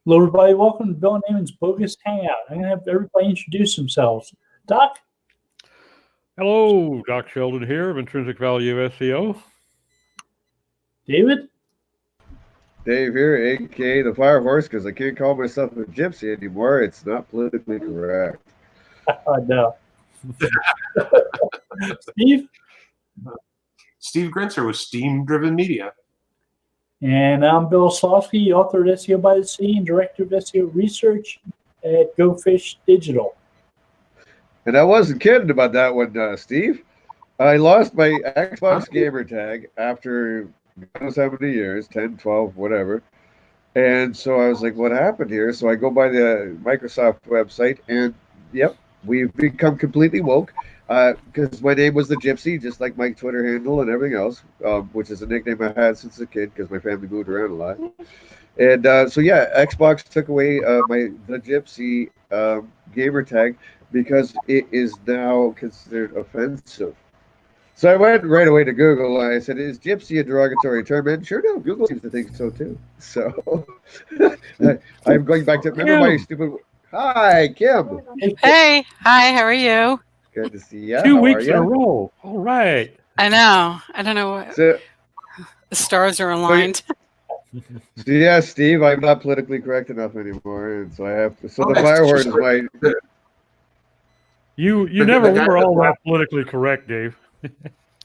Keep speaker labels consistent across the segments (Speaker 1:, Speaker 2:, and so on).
Speaker 1: Hello, everybody. Welcome to Bill and Amon's Bogus Hangout. I'm going to have everybody introduce themselves. Doc?
Speaker 2: Hello, Doc Sheldon here of Intrinsic Value SEO.
Speaker 1: David?
Speaker 3: Dave here, aka the Fire Horse, because I can't call myself a gypsy anymore. It's not politically correct.
Speaker 1: No. Steve?
Speaker 4: Steve Grinzer with Steam Driven Media.
Speaker 1: And I'm Bill Slofsky, author of SEO by the Sea and director of SEO research at Go Fish Digital.
Speaker 3: And I wasn't kidding about that one, Steve. I lost my Xbox gamer tag after God knows how many years, 10, 12, whatever. And so I was like, what happened here? So I go by the Microsoft website, and yep, we've become completely woke. Because my name was the Gypsy, just like my Twitter handle and everything else, which is a nickname I had since a kid because my family moved around a lot. And so yeah, Xbox took away the Gypsy gamer tag because it is now considered offensive. So I went right away to Google and I said, "Is Gypsy a derogatory term?" And sure enough, Google seems to think so too. So I'm going back to remember my stupid. Hi, Kim.
Speaker 5: Hey, hi. How are you?
Speaker 3: Good to see you.
Speaker 2: 2 weeks in a row. All right.
Speaker 5: I know. I don't know what
Speaker 3: So,
Speaker 5: the stars are aligned.
Speaker 3: so yeah, Steve, I'm not politically correct enough anymore, and so I have to. So the
Speaker 4: that's
Speaker 3: fire horse
Speaker 4: just
Speaker 3: is my.
Speaker 2: You
Speaker 4: The
Speaker 2: never
Speaker 4: guy
Speaker 2: were all
Speaker 4: that-
Speaker 2: that politically correct, Dave.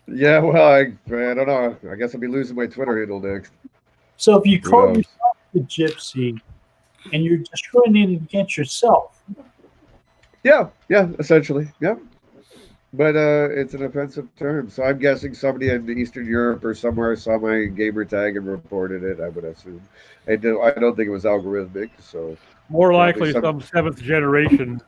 Speaker 3: Yeah, well, I don't know. I guess I'll be losing my Twitter handle next.
Speaker 1: So if you call
Speaker 3: knows?
Speaker 1: yourself the Gypsy and you're discriminating against yourself,
Speaker 3: Yeah, essentially, yeah. But it's an offensive term, so I'm guessing somebody in Eastern Europe or somewhere saw my gamer tag and reported it. I would assume. I don't think it was algorithmic, so.
Speaker 2: More likely
Speaker 3: some-
Speaker 2: some seventh generation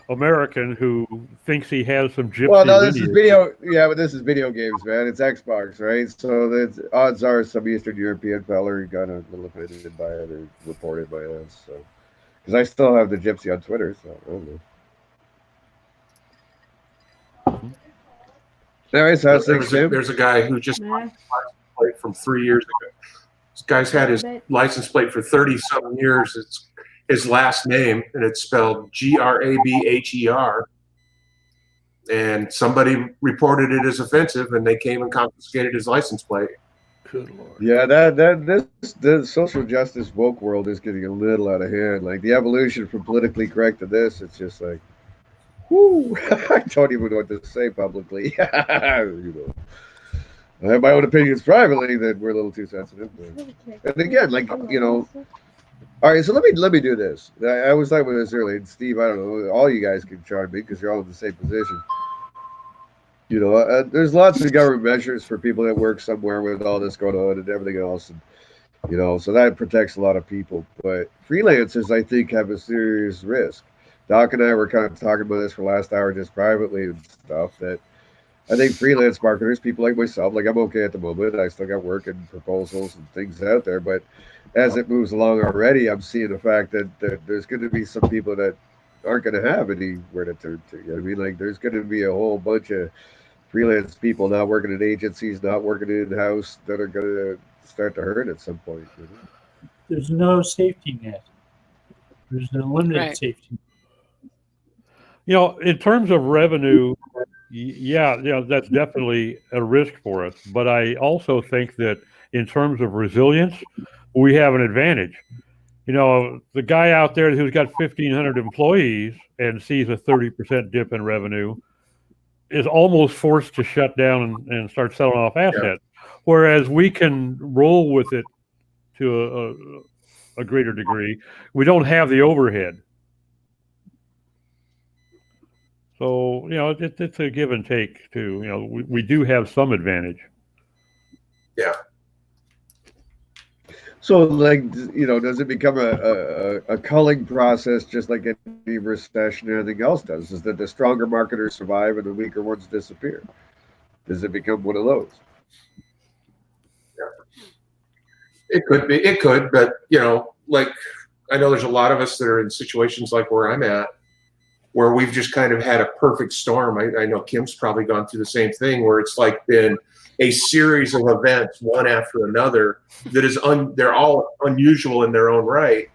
Speaker 2: American who thinks he has some gypsy
Speaker 3: Well, no, this is
Speaker 2: lineage.
Speaker 3: video. Yeah, but this is video games, man. It's Xbox, right? So the odds are some Eastern European fella got a little offended by it or reported by us. So, because I still have the Gypsy on Twitter, so I don't know. Anyways, how's things, Tim?
Speaker 4: There's a guy who just license plate from 3 years ago. This guy's had his license plate for 30-something years. It's his last name, and it's spelled Grabher. And somebody reported it as offensive, and they came and confiscated his license plate.
Speaker 2: Good Lord.
Speaker 3: Yeah, the social justice woke world is getting a little out of hand. Like the evolution from politically correct to this, it's just like, whoo! I don't even know what to say publicly. You know, I have my own opinions privately that we're a little too sensitive. But, and again, like you know, all right. So let me do this. I was talking about this earlier, and Steve, I don't know. All you guys can chime me because you're all in the same position. You know, there's lots of government measures for people that work somewhere with all this going on and everything else, and you know, so that protects a lot of people. But freelancers, I think, have a serious risk. Doc and I were kind of talking about this for last hour just privately and stuff, that I think freelance marketers, people like myself, like I'm okay at the moment. I still got work and proposals and things out there. But as it moves along already, I'm seeing the fact that there's going to be some people that aren't going to have anywhere to turn to. You know what I mean? Like there's going to be a whole bunch of freelance people not working at agencies, not working in-house that are going to start to hurt at some point. You know?
Speaker 1: there's no safety net. There's a limited
Speaker 5: Right.
Speaker 1: safety net.
Speaker 2: You know, in terms of revenue, yeah, that's definitely a risk for us. But I also think that in terms of resilience, we have an advantage. You know, the guy out there who's got 1,500 employees and sees a 30% dip in revenue is almost forced to shut down and start selling off assets. Whereas we can roll with it to a greater degree. We don't have the overhead. So, you know, it's a give and take too. You know, we do have some advantage.
Speaker 4: Yeah.
Speaker 3: So, like, you know, does it become a culling process just like any recession or anything else does? Is that the stronger marketers survive and the weaker ones disappear? Does it become one of those?
Speaker 4: It could be. It could, but you know, like I know there's a lot of us that are in situations like where I'm at, where we've just kind of had a perfect storm. I know Kim's probably gone through the same thing, where it's like been a series of events, one after another, that is they're all unusual in their own right,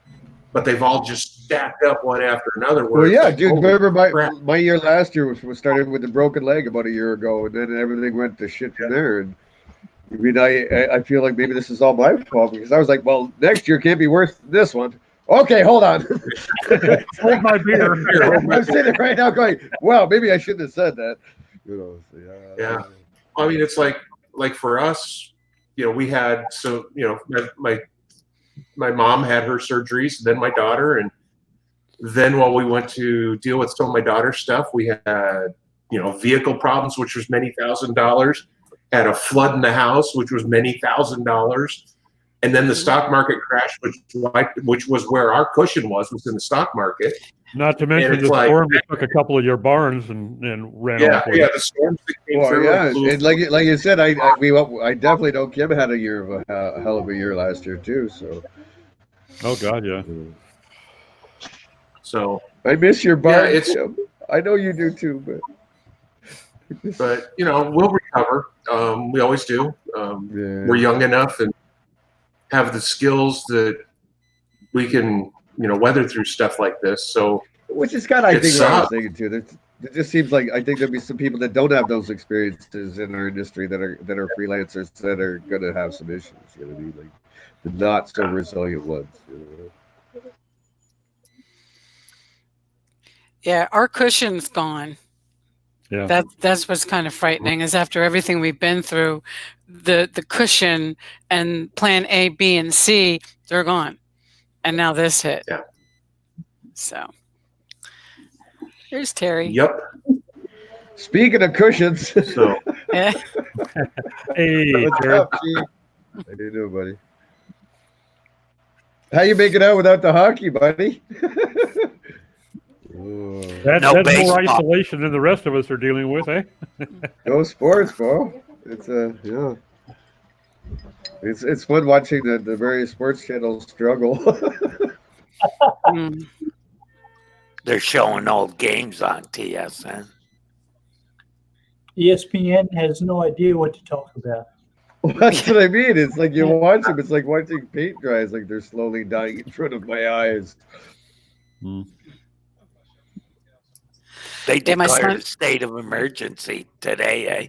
Speaker 4: but they've all just stacked up one after another.
Speaker 3: Well, yeah,
Speaker 4: like,
Speaker 3: dude. Remember
Speaker 4: crap.
Speaker 3: my year last year was started with the broken leg about a year ago, and then everything went to shit from there. And I mean, I feel like maybe this is all my fault because I was like, well, next year can't be worse than this one. Okay, hold on.
Speaker 2: Hold my beer.
Speaker 3: I'm sitting right now going, well, maybe I shouldn't have said that. You know, so,
Speaker 4: Yeah. I mean, it's like for us, you know, we had, so, you know, my mom had her surgeries, and then my daughter, and then while we went to deal with some of my daughter's stuff, we had, you know, vehicle problems, which was many $1,000s, had a flood in the house, which was many $1,000s. And then the stock market crashed, which was where our cushion was in the stock market.
Speaker 2: Not to mention the storm that took a couple of your barns and ran off.
Speaker 4: Yeah, the storms that came through.
Speaker 3: Yeah, and like you said, I definitely know Kim had a year of a hell of a year last year too. So.
Speaker 2: Oh God, yeah.
Speaker 4: So
Speaker 3: I miss your barn.
Speaker 4: Yeah,
Speaker 3: Kim. I know you do too,
Speaker 4: but you know, we'll recover. We always do. We're young enough and have the skills that we can, you know, weather through stuff like this. So,
Speaker 3: which is kind of, I think, what I was thinking too. It just seems like I think there'll be some people that don't have those experiences in our industry that are freelancers that are going to have some issues. You know what I mean? Like the not so resilient ones. You know?
Speaker 5: Yeah, our cushion's gone.
Speaker 2: Yeah,
Speaker 5: that's what's kind of frightening. Is after everything we've been through, the cushion and plan A, B, and C, they're gone, and now this hit.
Speaker 4: Yeah.
Speaker 5: So here's Terry.
Speaker 4: Yep.
Speaker 3: Speaking of cushions,
Speaker 4: so
Speaker 5: Yeah.
Speaker 2: hey,
Speaker 3: what's
Speaker 2: Terry.
Speaker 3: up, G? How you doing, buddy? How you making out without the hockey, buddy?
Speaker 2: That's more isolation than the rest of us are dealing with, eh?
Speaker 3: Go sports, bro. It's yeah. It's fun watching the various sports channels struggle.
Speaker 6: They're showing old games on TSN.
Speaker 1: ESPN has no idea what to talk about.
Speaker 3: That's what I mean. It's like you watch them. It's like watching paint dry. It's like they're slowly dying in front of my eyes.
Speaker 6: They declared a state of emergency today, eh?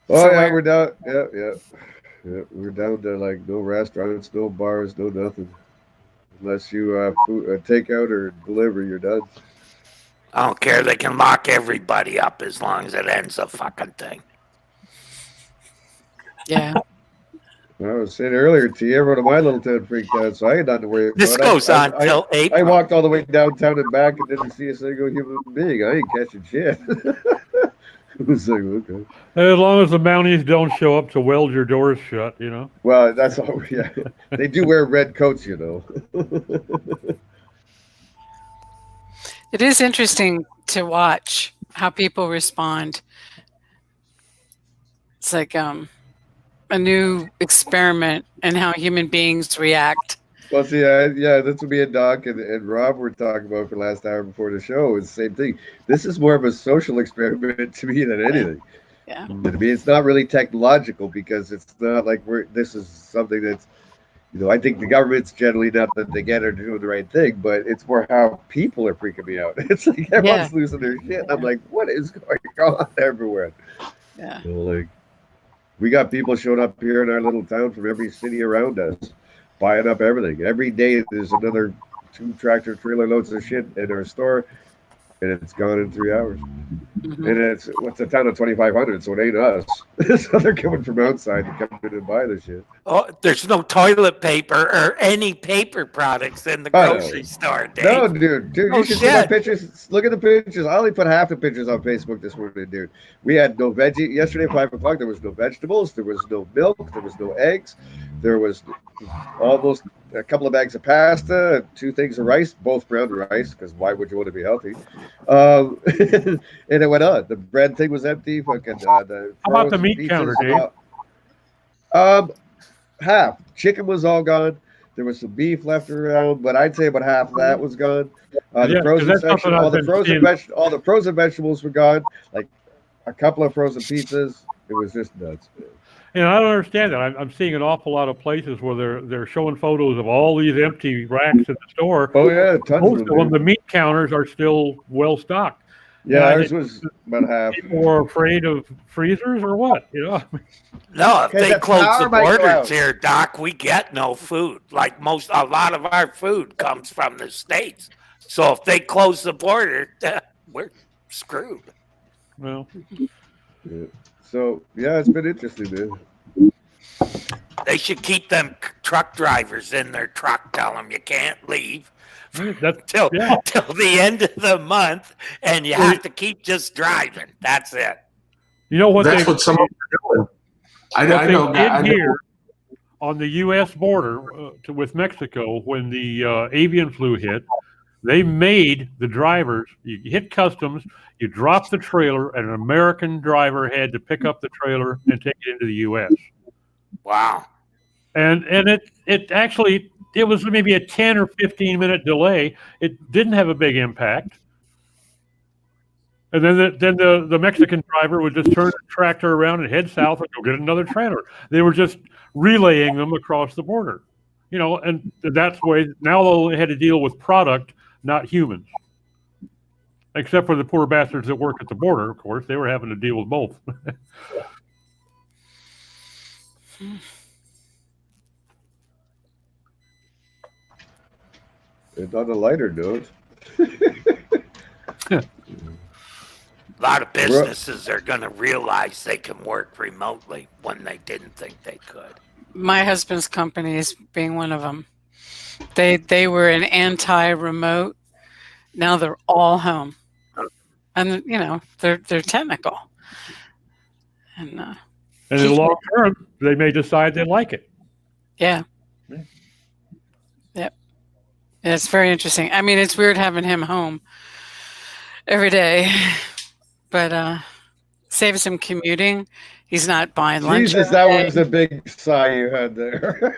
Speaker 3: Oh yeah, we're down. Yeah. We're down to like no restaurants, no bars, no nothing. Unless you take out or deliver, you're done.
Speaker 6: I don't care. They can lock everybody up as long as it ends the fucking thing.
Speaker 5: Yeah.
Speaker 3: I was saying earlier to you, everyone in my little town freaked out, so I had nothing to worry about.
Speaker 6: This goes on till April.
Speaker 3: I walked all the way downtown and back and didn't see a single human being. I ain't catching shit. It was like, okay.
Speaker 2: As long as the Mounties don't show up to weld your doors shut, you know.
Speaker 3: Well, that's all. Yeah, they do wear red coats, you know.
Speaker 5: It is interesting to watch how people respond. It's like a new experiment in how human beings react.
Speaker 3: Well, see, yeah, that's what me and Doc and Rob were talking about for the last hour before the show. It's the same thing. This is more of a social experiment to me than anything.
Speaker 5: Yeah.
Speaker 3: I mean, it's not really technological because it's not like this is something that's, you know, I think the government's generally not that they get or doing the right thing, but it's more how people are freaking me out. It's like everyone's losing their shit. I'm like, what is going on everywhere?
Speaker 5: Yeah.
Speaker 3: You know, like, we got people showing up here in our little town from every city around us, buying up everything. Every day there's another 2 tractor trailer loads of shit in our store, and it's gone in 3 hours.
Speaker 5: Mm-hmm.
Speaker 3: And what's a town of 2,500, so it ain't us. So they're coming from outside to come in and buy the shit.
Speaker 6: Oh, there's no toilet paper or any paper products in the grocery store, Dave.
Speaker 3: No, dude, you should see my pictures. Look at the pictures. I only put half the pictures on Facebook this morning, dude. We had no veggie. Yesterday at 5 o'clock, there was no vegetables. There was no milk. There was no eggs. There was almost a couple of bags of pasta, 2 things of rice, both brown rice, because why would you want to be healthy? And it went on. The bread thing was empty. Fucking
Speaker 2: how about the meat counter, Dave?
Speaker 3: Half. Chicken was all gone. There was some beef left around, but I'd say about half of that was gone. The frozen section, all the frozen vegetables were gone. Like a couple of frozen pizzas. It was just nuts, man.
Speaker 2: And I don't understand that. I'm seeing an awful lot of places where they're showing photos of all these empty racks in the store.
Speaker 3: Oh yeah, tons
Speaker 2: Most
Speaker 3: of
Speaker 2: of them,
Speaker 3: them.
Speaker 2: the meat counters are still well stocked.
Speaker 3: Yeah,
Speaker 2: And I
Speaker 3: ours
Speaker 2: think
Speaker 3: was about half.
Speaker 2: people are afraid of freezers or what? You know,
Speaker 6: No, if
Speaker 3: 'Cause
Speaker 6: they
Speaker 3: the
Speaker 6: close
Speaker 3: power
Speaker 6: the
Speaker 3: might go
Speaker 6: borders
Speaker 3: out.
Speaker 6: here, Doc, we get no food. Like a lot of our food comes from the States. So if they close the border, we're screwed.
Speaker 2: well,
Speaker 3: Yeah. So yeah, it's been interesting, man.
Speaker 6: They should keep them truck drivers in their truck. Tell them you can't leave
Speaker 2: that's
Speaker 6: till
Speaker 2: yeah.
Speaker 6: till the end of the month, and you have to keep just driving. That's it.
Speaker 2: You know what
Speaker 4: That's
Speaker 2: they
Speaker 4: what some of them are doing. I
Speaker 2: what they
Speaker 4: know.
Speaker 2: did
Speaker 4: I know.
Speaker 2: here on the U.S. border with Mexico when the avian flu hit. They made the drivers, you hit customs, you drop the trailer, and an American driver had to pick up the trailer and take it into the U.S.
Speaker 6: Wow.
Speaker 2: And it actually, it was maybe a 10 or 15 minute delay. It didn't have a big impact. And then the Mexican driver would just turn the tractor around and head south and go get another trailer. They were just relaying them across the border. You know, and that's the way, now they only had to deal with product, not humans. Except for the poor bastards that work at the border, of course. They were having to deal with both.
Speaker 3: And on a lighter note,
Speaker 6: A lot of businesses are going to realize they can work remotely when they didn't think they could.
Speaker 5: My husband's company is being one of them. They were an anti-remote. Now they're all home, and you know they're technical. And
Speaker 2: And in the long term, they may decide they like it.
Speaker 5: yeah,
Speaker 2: Yeah.
Speaker 5: yep. Yeah, it's very interesting. I mean, it's weird having him home every day, but saves him commuting. He's not buying lunch.
Speaker 3: Jesus,
Speaker 5: every
Speaker 3: that
Speaker 5: day.
Speaker 3: was a big sigh you had there.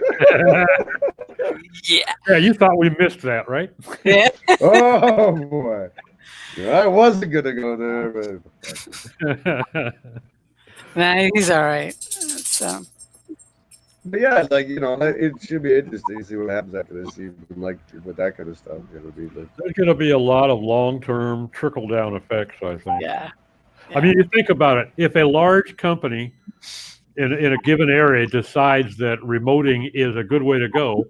Speaker 5: Yeah.
Speaker 2: Yeah, you thought we missed that, right?
Speaker 5: Yeah.
Speaker 3: Oh boy, yeah, I wasn't gonna go there, but
Speaker 5: Nah, he's all right. So
Speaker 3: yeah, like it should be interesting to see what happens after this season, like with that kind of stuff. It'll be like,
Speaker 2: There's going to be a lot of long-term trickle-down effects, I think.
Speaker 5: yeah.
Speaker 2: I mean, you think about it. If a large company in a given area decides that remoting is a good way to go,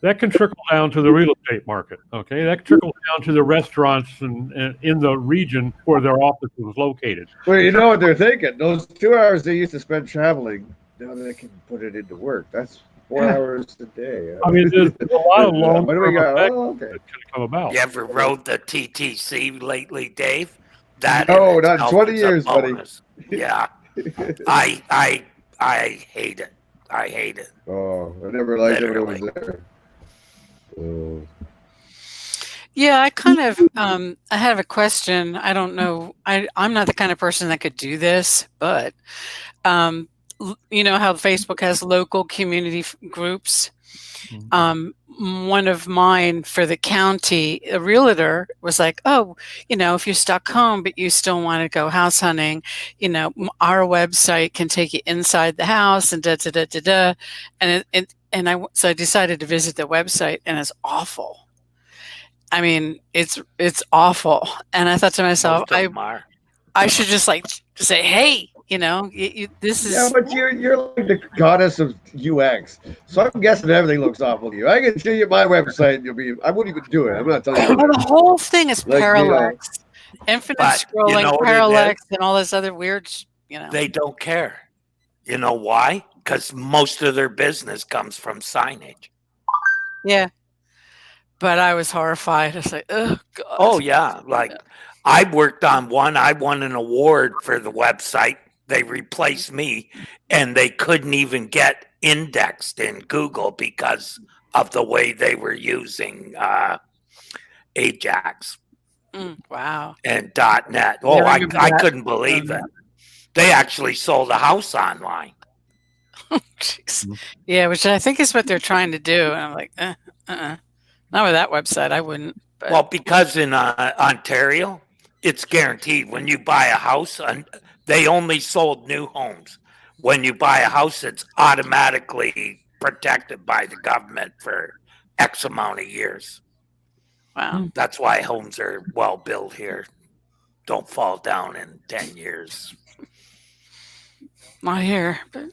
Speaker 2: that can trickle down to the real estate market. Okay, that can trickle down to the restaurants and in the region where their office is located.
Speaker 3: well, you know what they're thinking? Those 2 hours they used to spend traveling, now they can put it into work. That's 4
Speaker 2: Yeah.
Speaker 3: hours a day.
Speaker 2: I mean, there's a lot of
Speaker 3: What do we
Speaker 2: long-term
Speaker 3: got?
Speaker 2: effects
Speaker 3: Oh, okay.
Speaker 2: that can come about.
Speaker 6: You ever rode the TTC lately, Dave? That
Speaker 3: No,
Speaker 6: in
Speaker 3: not
Speaker 6: itself
Speaker 3: 20
Speaker 6: is a
Speaker 3: years, buddy.
Speaker 6: bonus. Yeah, I hate it. I hate it.
Speaker 3: Oh, I never liked it when I was
Speaker 6: Literally.
Speaker 3: there. Oh.
Speaker 5: Yeah, I kind of I have a question. I don't know. I'm not the kind of person that could do this, but you know how Facebook has local community groups. One of mine for the county, a realtor was like, "Oh, you know, if you're stuck home but you still want to go house hunting, you know, our website can take you inside the house and da da da da da." And so I decided to visit the website, and it's awful. I mean, it's awful. And I thought to myself,
Speaker 6: Most of them are.
Speaker 5: I should just like say, "Hey, you know, this is."
Speaker 3: Yeah, but you're like the goddess of UX, so I'm guessing everything looks awful to you. I can show you my website, and you'll be. I wouldn't even do it. I'm not telling you.
Speaker 5: Well, the whole thing is
Speaker 3: Like,
Speaker 5: parallax, infinite
Speaker 6: But you
Speaker 5: scrolling,
Speaker 6: know what it
Speaker 5: parallax, and all this other weird, you know.
Speaker 6: They don't care. You know why? Because most of their business comes from signage.
Speaker 5: Yeah. But I was horrified. I was like, "Oh God."
Speaker 6: Oh yeah, like I worked on one. I won an award for the website. They replaced me, and they couldn't even get indexed in Google because of the way they were using Ajax
Speaker 5: Wow.
Speaker 6: and .net. Oh,
Speaker 5: Yeah, I
Speaker 6: I
Speaker 5: remember that.
Speaker 6: couldn't believe it. They actually sold a house online.
Speaker 5: Jeez. Yeah, which I think is what they're trying to do. And I'm like, not with that website. I wouldn't. But
Speaker 6: Well, because in Ontario, it's guaranteed when you buy a house, and they only sold new homes. when you buy a house, it's automatically protected by the government for X amount of years.
Speaker 5: Wow.
Speaker 6: That's why homes are well built here. Don't fall down in 10 years.
Speaker 5: Not here, but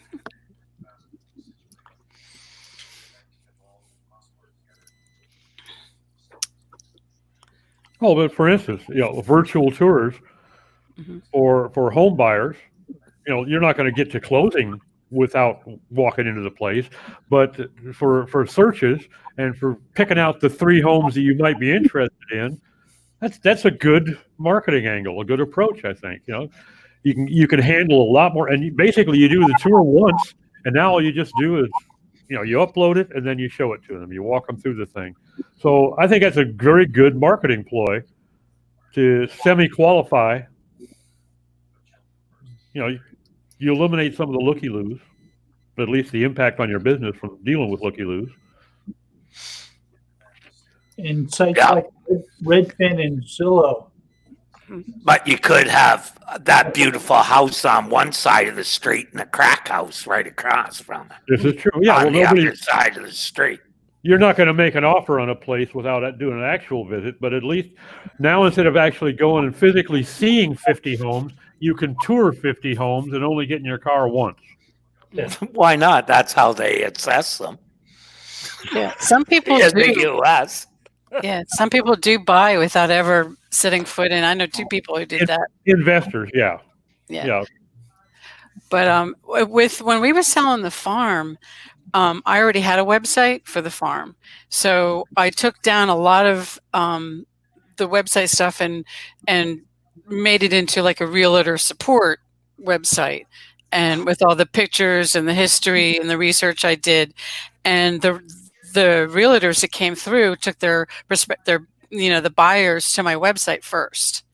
Speaker 2: Oh, but for instance, virtual tours
Speaker 5: Mhm.
Speaker 2: for home buyers, you're not going to get to closing without walking into the place. But for searches and for picking out the 3 homes that you might be interested in, that's a good marketing angle, a good approach. I think you can handle a lot more. And basically, you do the tour once, and now all you just do is you upload it and then you show it to them. You walk them through the thing. So I think that's a very good marketing ploy to semi-qualify. You eliminate some of the looky-loos, but at least the impact on your business from dealing with looky-loos.
Speaker 1: In sites like Redfin and Zillow.
Speaker 6: But you could have that beautiful house on one side of the street and a crack house right across from it.
Speaker 2: This is true. Yeah,
Speaker 6: on the other side of the street.
Speaker 2: You're not going to make an offer on a place without doing an actual visit, but at least now instead of actually going and physically seeing 50 homes, you can tour 50 homes and only get in your car once.
Speaker 6: Why not? That's how they assess them.
Speaker 5: yeah, some people
Speaker 6: In
Speaker 5: do.
Speaker 6: the U.S.
Speaker 5: Yeah, some people do buy without ever setting foot in. I know 2 people who did that.
Speaker 2: Investors, yeah.
Speaker 5: But when we were selling the farm, I already had a website for the farm, so I took down a lot of the website stuff and made it into like a realtor support website, and with all the pictures and the history and the research I did, and the realtors that came through took their the buyers to my website first.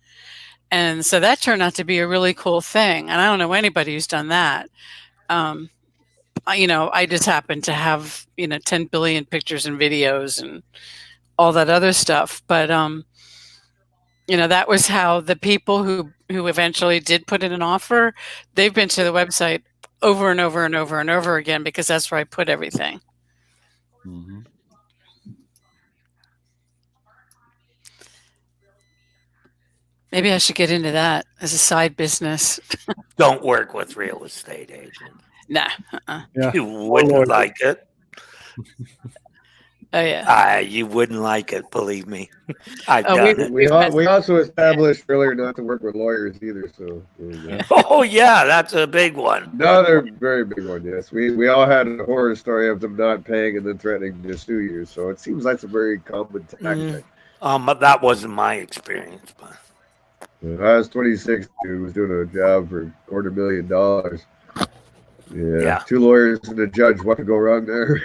Speaker 5: And so that turned out to be a really cool thing. And I don't know anybody who's done that. I just happen to have, 10 billion pictures and videos and all that other stuff. But, that was how the people who eventually did put in an offer, they've been to the website over and over and over and over again, because that's where I put everything.
Speaker 2: Mm-hmm.
Speaker 5: Maybe I should get into that as a side business.
Speaker 6: Don't work with real estate agents.
Speaker 5: Nah.
Speaker 2: Yeah.
Speaker 6: You wouldn't like it.
Speaker 5: Oh yeah.
Speaker 6: You wouldn't like it, believe me. I've
Speaker 5: Oh,
Speaker 6: done it.
Speaker 3: We also established earlier not to work with lawyers either. So
Speaker 6: Oh yeah, that's a big one.
Speaker 3: another very big one. Yes, we all had a horror story of them not paying and then threatening to sue you. So it seems like a very common tactic.
Speaker 6: But that wasn't my experience. But
Speaker 3: When I was 26, dude, was doing a job for $250,000. Yeah, 2 lawyers and a judge. What could go wrong there?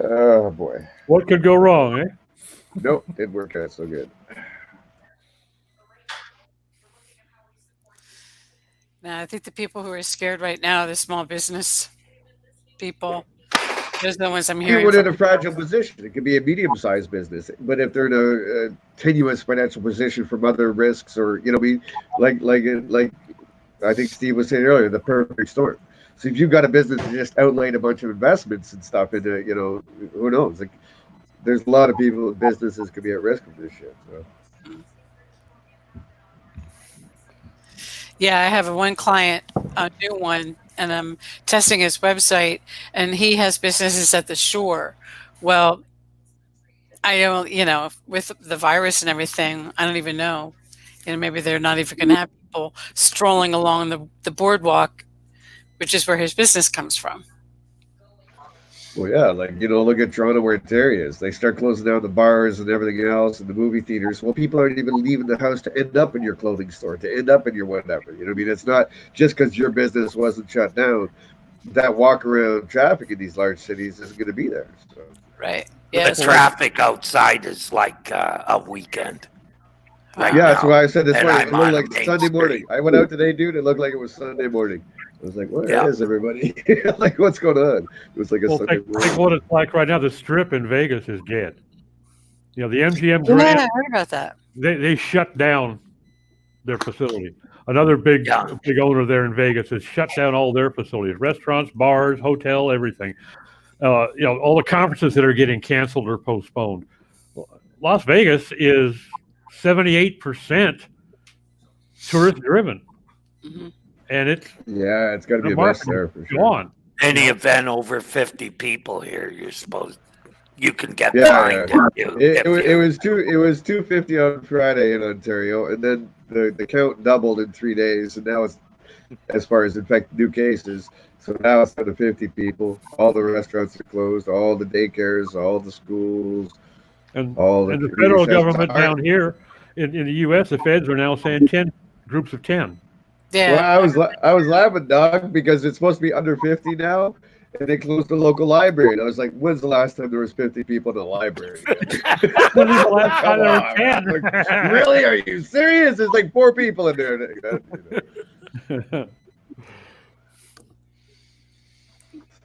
Speaker 3: Oh boy.
Speaker 2: What could go wrong, eh?
Speaker 3: Nope, didn't work out so good.
Speaker 5: Now, I think the people who are scared right now, the small business people, those are the ones I'm hearing.
Speaker 3: People in a fragile position. It could be a medium-sized business, but if they're in a tenuous financial position from other risks, or like I think Steve was saying earlier, the perfect storm. So if you've got a business that just outlaid a bunch of investments and stuff into, who knows? Like, there's a lot of people, businesses could be at risk of this shit. So.
Speaker 5: Yeah, I have one client, a new one, and I'm testing his website, and he has businesses at the shore. Well, I don't, with the virus and everything, I don't even know. Maybe they're not even going to have people strolling along the boardwalk, which is where his business comes from.
Speaker 3: Well, yeah, look at Toronto where Terry is. They start closing down the bars and everything else and the movie theaters. Well, people aren't even leaving the house to end up in your clothing store, to end up in your whatever. You know what I mean? It's not just because your business wasn't shut down. That walk around traffic in these large cities isn't going to be there. So.
Speaker 5: Right. Yeah.
Speaker 6: The traffic outside is like a weekend.
Speaker 3: Right now. That's why I said this morning. It looked like Sunday morning.
Speaker 6: Street.
Speaker 3: I went out today, dude. It looked like it was Sunday morning. I was like, where is everybody? Like, what's going on? It was like a Sunday morning.
Speaker 2: Think what it's like right now. The Strip in Vegas is dead. The MGM
Speaker 5: Yeah,
Speaker 2: Grand,
Speaker 5: I heard about that.
Speaker 2: they shut down their facility. Another big
Speaker 6: Yeah.
Speaker 2: big owner there in Vegas has shut down all their facilities, restaurants, bars, hotel, everything. All the conferences that are getting canceled or postponed. Las Vegas is 78% tourist driven,
Speaker 5: Mhm.
Speaker 2: and it's
Speaker 3: it's got to
Speaker 2: the
Speaker 3: be a mess
Speaker 2: market
Speaker 3: there
Speaker 2: is
Speaker 3: for sure.
Speaker 2: gone.
Speaker 6: Any event over 50 people here, you can get
Speaker 3: Yeah,
Speaker 6: fined.
Speaker 3: It was 250 on Friday in Ontario, and then the count doubled in 3 days, and now it's, as far as infected new cases, so now it's down to 50 people. All the restaurants are closed, all the daycares, all the schools,
Speaker 2: And
Speaker 3: all
Speaker 2: the
Speaker 3: community
Speaker 2: federal
Speaker 3: centers
Speaker 2: government
Speaker 3: are-
Speaker 2: down here in the U.S., the feds are now saying 10 groups of 10.
Speaker 5: Yeah.
Speaker 3: Well, I was laughing, Doug, because it's supposed to be under 50 now, and they closed the local library. And I was like, when's the last time there was 50 people in the library?
Speaker 2: When was the last
Speaker 3: Come
Speaker 2: time there
Speaker 3: on, man.
Speaker 2: were 10?
Speaker 3: Like, really? Are you serious? There's like 4 people in there.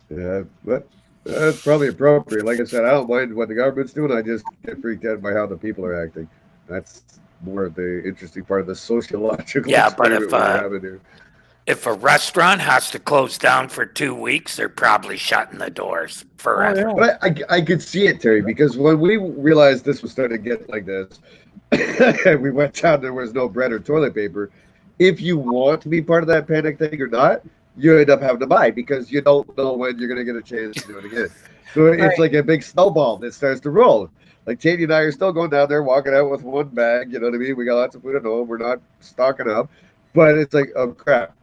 Speaker 3: Yeah, but that's probably appropriate. Like I said, I don't mind what the government's doing. I just get freaked out by how the people are acting. That's more of the interesting part of the sociological
Speaker 6: Yeah, but
Speaker 3: experiment we're having here.
Speaker 6: if a restaurant has to close down for 2 weeks, they're probably shutting the doors forever.
Speaker 3: But I could see it, Terry, because when we realized this was starting to get like this, we went down, there was no bread or toilet paper. If you want to be part of that panic thing or not, you end up having to buy because you don't know when you're going to get a chance to do it again. So it's like a big snowball that starts to roll. Like Katie and I are still going down there, walking out with one bag. You know what I mean? We got lots of food at home. We're not stocking up. But it's like, oh, crap.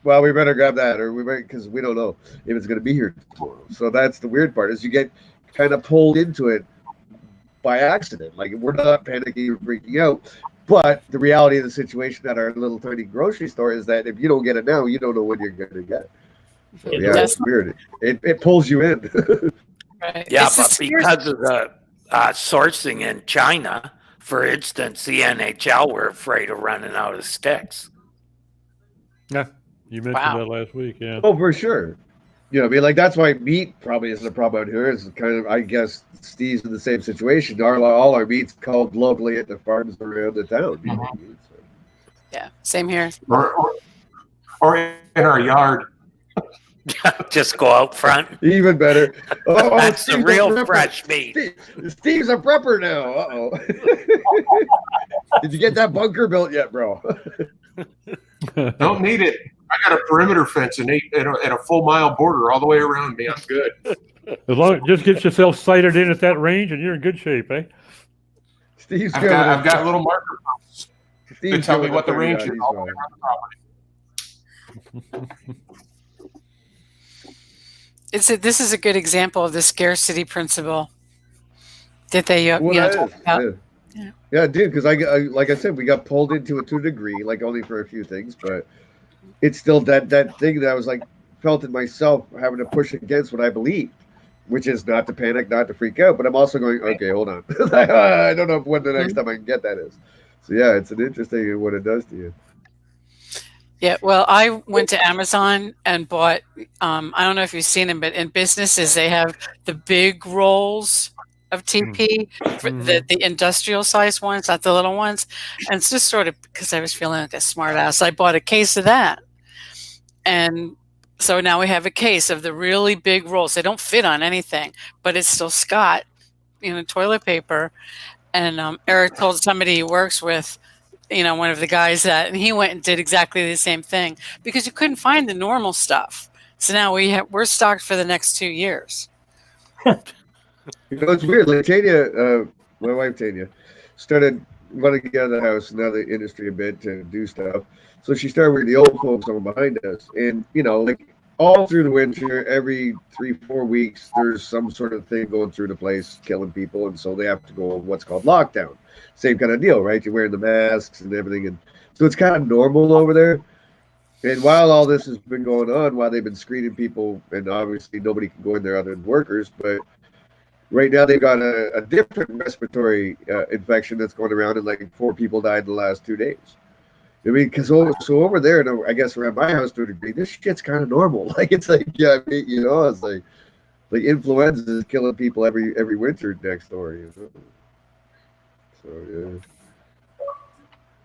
Speaker 3: Well, we better grab that, or we might, because we don't know if it's going to be here tomorrow. So that's the weird part, is you get kind of pulled into it by accident. Like, we're not panicking or freaking out, but the reality of the situation at our little tiny grocery store is that if you don't get it now, you don't know when you're going to get it. So yeah, it's weird. It pulls you in.
Speaker 5: Right.
Speaker 6: Yeah,
Speaker 5: It's
Speaker 6: but
Speaker 5: just-
Speaker 6: because of the sourcing in China, for instance, the NHL were afraid of running out of sticks.
Speaker 2: Yeah, you mentioned
Speaker 5: Wow.
Speaker 2: that last week. Yeah.
Speaker 3: Oh, for sure. You know, I mean, like that's why meat probably isn't a problem out here. It's kind of, I guess, Steve's in the same situation. All our meat's called locally at the farms around the town. You know what I mean? So.
Speaker 5: Yeah, same here.
Speaker 4: Or in our yard.
Speaker 6: Just go out front.
Speaker 3: Even better. Oh,
Speaker 6: That's the
Speaker 3: Steve's
Speaker 6: real
Speaker 3: a prepper.
Speaker 6: fresh meat.
Speaker 3: Steve's a prepper now. Uh-oh. Did you get that bunker built yet, bro?
Speaker 4: Don't need it. I got a perimeter fence and a full mile border all the way around me. I'm good.
Speaker 2: As long as just get yourself sighted in at that range, and you're in good shape, eh?
Speaker 3: Steve's
Speaker 4: I've got little marker posts to
Speaker 3: Steve's
Speaker 4: tell me
Speaker 3: going
Speaker 4: what the
Speaker 3: up
Speaker 4: range
Speaker 3: there,
Speaker 4: is
Speaker 3: yeah,
Speaker 4: all the way
Speaker 3: he's
Speaker 4: around the property.
Speaker 5: This is a good example of the scarcity principle that they
Speaker 3: Well, that
Speaker 5: talk
Speaker 3: is,
Speaker 5: about.
Speaker 3: yeah, dude. Because like I said, we got pulled into it to a degree, like only for a few things, but it's still that thing that I was like felt in myself having to push against what I believed, which is not to panic, not to freak out. But I'm also going, okay, hold on. I don't know when the next time I can get that is. So yeah, it's an interesting what it does to you.
Speaker 5: Yeah, well, I went to Amazon and bought, I don't know if you've seen them, but in businesses, they have the big rolls of TP, for the industrial size ones, not the little ones. And it's just sort of because I was feeling like a smart ass. I bought a case of that. And so now we have a case of the really big rolls. They don't fit on anything, but it's still Scott, toilet paper. And Eric told somebody he works with, one of the guys and he went and did exactly the same thing because you couldn't find the normal stuff. So now we're stocked for the next 2 years.
Speaker 3: It's weird. Like Tanya, my wife Tanya, started wanting to get out of the house and out of the industry a bit to do stuff. So she started with the old folks home behind us, and like all through the winter, every 3-4 weeks, there's some sort of thing going through the place, killing people, and so they have to go on what's called lockdown. Same kind of deal, right? You're wearing the masks and everything, and so it's kind of normal over there. And while all this has been going on, while they've been screening people, and obviously nobody can go in there other than workers, but right now they've got a different respiratory infection that's going around, and like 4 people died in the last 2 days. I mean, because so over there, I guess around my house to a degree, this shit's kind of normal. Like it's like, yeah, I mean, it's like influenza is killing people every winter next door. So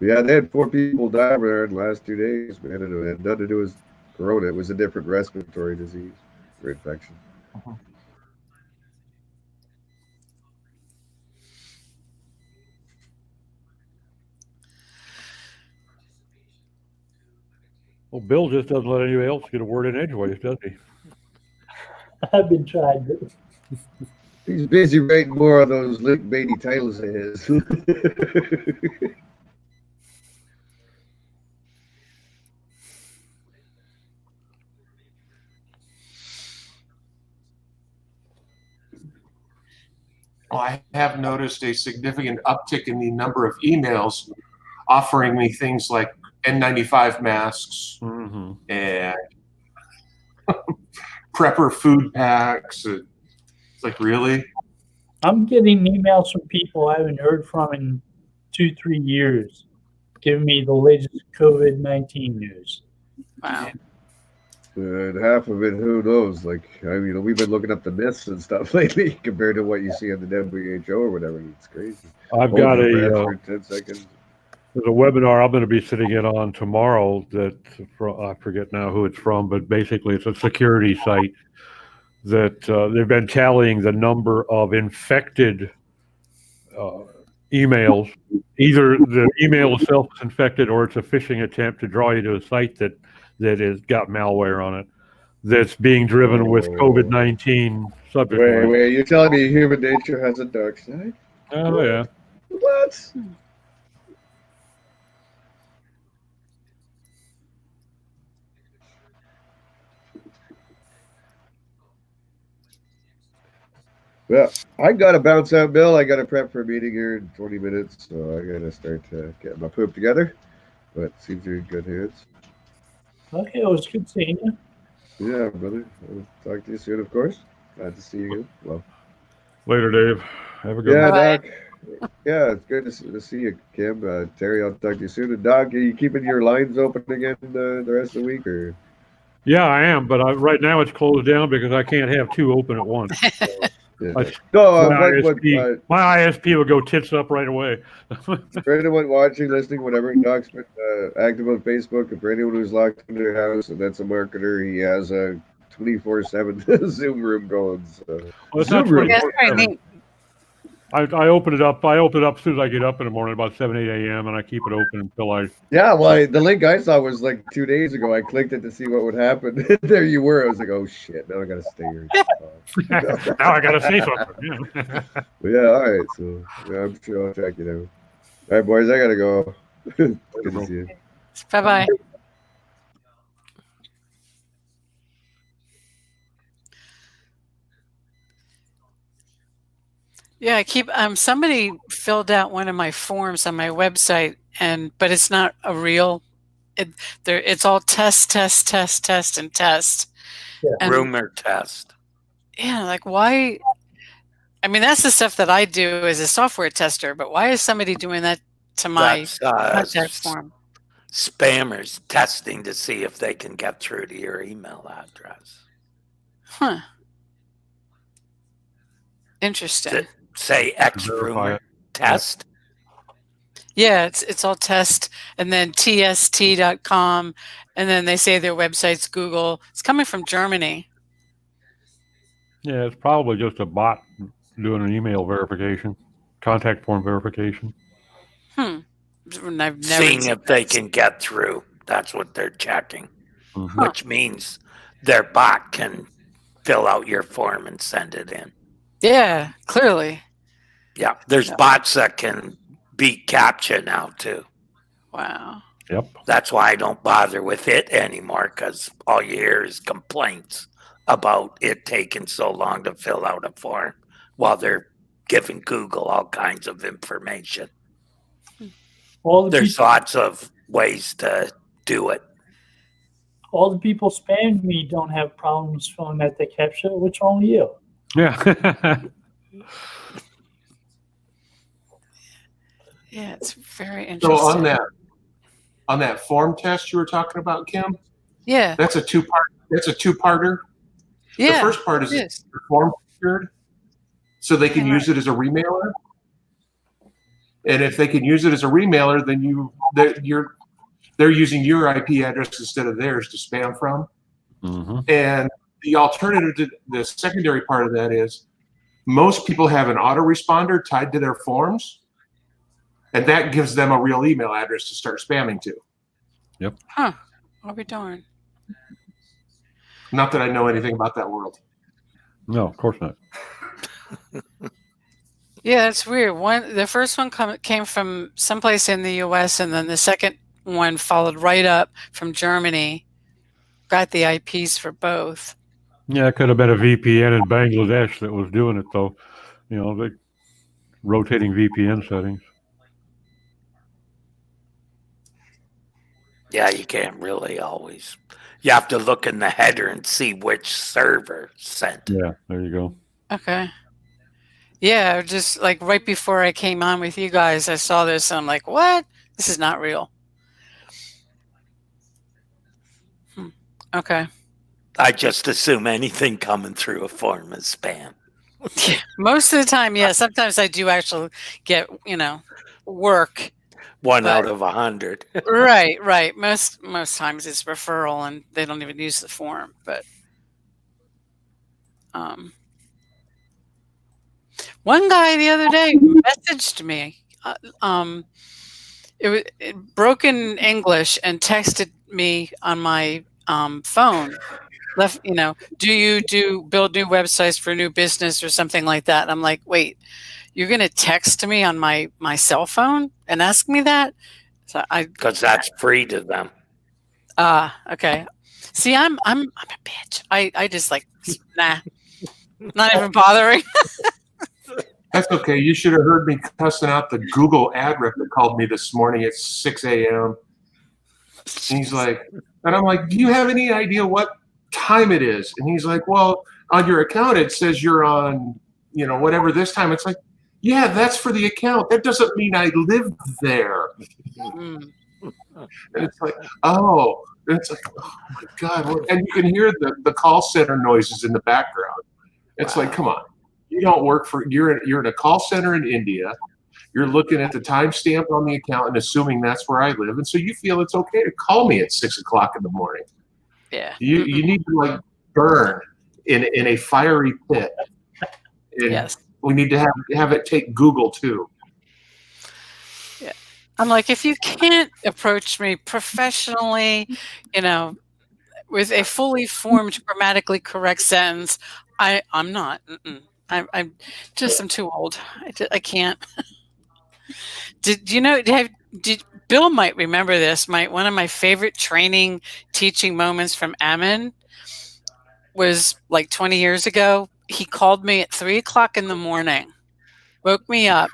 Speaker 3: Yeah, they had 4 people die there in the last 2 days, man. And it had nothing to do with corona. It was a different respiratory disease or infection.
Speaker 2: Well, Bill just doesn't let anybody else get a word in edgeways, does he?
Speaker 1: I've been trying to.
Speaker 3: He's busy writing more of those clickbaity titles of his.
Speaker 4: Well, I have noticed a significant uptick in the number of emails offering me things like N95 masks
Speaker 2: Mm-hmm.
Speaker 4: and prepper food packs. It's like, really?
Speaker 1: I'm getting emails from people I haven't heard from in 2-3 years, giving me the latest COVID-19 news.
Speaker 5: Wow.
Speaker 3: And half of it, who knows? Like, I mean, we've been looking up the myths and stuff lately compared to what you see on the WHO or whatever. It's crazy.
Speaker 2: I've
Speaker 3: Hold
Speaker 2: got
Speaker 3: your breath
Speaker 2: a
Speaker 3: for 10 seconds.
Speaker 2: there's a webinar I'm going to be sitting in on tomorrow that I forget now who it's from, but basically it's a security site that they've been tallying the number of infected emails. Either the email itself is infected or it's a phishing attempt to draw you to a site that has got malware on it that's being driven with COVID-19 subject line.
Speaker 3: Wait, you're telling me human nature has a dark side?
Speaker 2: Oh, yeah.
Speaker 3: What? Well, I gotta bounce out, Bill. I gotta prep for a meeting here in 20 minutes, so I gotta start getting my poop together. But seems you're in good hands.
Speaker 1: Okay, it was good seeing you.
Speaker 3: Yeah, brother. I'll talk to you soon, of course. Glad to see you again. Well,
Speaker 2: Later, Dave. Have a good
Speaker 3: yeah,
Speaker 2: one.
Speaker 3: Doc. Yeah, it's good to see you, Kim. Terry, I'll talk to you soon. And Doc, are you keeping your lines open again the rest of the week, or?
Speaker 2: Yeah, I am, but right now it's closed down because I can't have 2 open at once.
Speaker 3: Yeah.
Speaker 2: I-
Speaker 3: No,
Speaker 2: my ISP will go tits up right away.
Speaker 3: for anyone watching, listening, whatever, Doc's been active on Facebook, and for anyone who's locked in their house and that's a marketer, he has a 24/7 Zoom room going. So.
Speaker 2: Well, it's not
Speaker 3: Zoom room.
Speaker 5: Yeah, that's pretty neat.
Speaker 2: I open it up. I open it up as soon as I get up in the morning, about 7, 8 a.m., and I keep it open until I.
Speaker 3: Yeah, well, the link I saw was like 2 days ago. I clicked it to see what would happen. There you were. I was like, oh shit, now I gotta stay here.
Speaker 2: Now I gotta say something. Yeah.
Speaker 3: But yeah, all right. So yeah, I'm sure I'll check it out. All right, boys, I gotta go. Good to see you.
Speaker 5: Bye-bye. Yeah, I keep somebody filled out one of my forms on my website, but it's not a real. It's all test, and test.
Speaker 1: Yeah.
Speaker 5: And,
Speaker 6: Rumor test.
Speaker 5: yeah, like why? I mean, that's the stuff that I do as a software tester, but why is somebody doing that to my
Speaker 6: That's
Speaker 5: contact form?
Speaker 6: spammers testing to see if they can get through to your email address.
Speaker 5: Huh. Interesting.
Speaker 6: Say X
Speaker 2: Verify
Speaker 6: rumor
Speaker 2: it.
Speaker 6: test.
Speaker 5: Yeah, it's all test and then tst.com, and then they say their website's Google. It's coming from Germany.
Speaker 2: Yeah, it's probably just a bot doing an email verification, contact form verification.
Speaker 5: I've never
Speaker 6: Seeing if they can get through. That's what they're checking.
Speaker 2: Mhm.
Speaker 6: Which means their bot can fill out your form and send it in.
Speaker 5: Yeah, clearly.
Speaker 6: Yeah, there's bots that can beat CAPTCHA now too.
Speaker 5: Wow.
Speaker 2: Yep.
Speaker 6: That's why I don't bother with it anymore, because all you hear is complaints about it taking so long to fill out a form while they're giving Google all kinds of information. There's lots of ways to do it.
Speaker 1: All the people spamming me don't have problems filling out the CAPTCHA. What's wrong with you?
Speaker 2: Yeah.
Speaker 5: Yeah, it's very
Speaker 4: So
Speaker 5: interesting.
Speaker 4: on that form test you were talking about, Kim,
Speaker 5: Yeah.
Speaker 4: that's a two-parter.
Speaker 5: Yeah.
Speaker 4: The first part is
Speaker 5: it is.
Speaker 4: the form secured, so they can
Speaker 5: Yeah.
Speaker 4: use it as a remailer. And if they can use it as a remailer, then they're using your IP address instead of theirs to spam from.
Speaker 2: Mm-hmm.
Speaker 4: And the alternative to the secondary part of that is most people have an autoresponder tied to their forms, and that gives them a real email address to start spamming to.
Speaker 2: Yep.
Speaker 5: Huh. I'll be darned.
Speaker 4: Not that I know anything about that world.
Speaker 2: No, of course not.
Speaker 5: Yeah, it's weird. The first one came from someplace in the U.S., and then the second one followed right up from Germany. Got the IPs for both.
Speaker 2: Yeah, it could have been a VPN in Bangladesh that was doing it, though. You know, the rotating VPN settings.
Speaker 6: Yeah, you can't really always. You have to look in the header and see which server sent it.
Speaker 2: Yeah, there you go.
Speaker 5: Okay. Yeah, just like right before I came on with you guys, I saw this and I'm like, what? This is not real. Okay.
Speaker 6: I just assume anything coming through a form is spam.
Speaker 5: Most of the time, yeah. Sometimes I do actually get, work.
Speaker 6: One out of 100.
Speaker 5: Right. Most times it's referral and they don't even use the form. But one guy the other day messaged me. It was broken English and texted me on my phone. Left, do you build new websites for new business or something like that? And I'm like, wait, you're gonna text me on my cell phone and ask me that? So
Speaker 6: because that's free to them.
Speaker 5: Okay. See, I'm a bitch. I just like nah, not even bothering.
Speaker 4: That's okay. You should have heard me cussing out the Google ad rep that called me this morning at 6 a.m. And he's like, and I'm like, do you have any idea what time it is? And he's like, well, on your account it says you're on, whatever this time. It's like, yeah, that's for the account. That doesn't mean I live there. And it's like, oh. And it's like, oh my God. And you can hear the call center noises in the background. It's like, come on. You don't work for, you're in a call center in India. You're looking at the timestamp on the account and assuming that's where I live. And so you feel it's okay to call me at 6 o'clock in the morning.
Speaker 5: Yeah.
Speaker 4: You need to burn in a fiery pit. And
Speaker 5: yes.
Speaker 4: We need to have it take Google too.
Speaker 5: Yeah. I'm like, if you can't approach me professionally, with a fully formed grammatically correct sentence, I'm not. I'm too old. I can't. Did you know? Bill might remember this. One of my favorite teaching moments from Ammon was like 20 years ago. He called me at 3 o'clock in the morning, woke me up,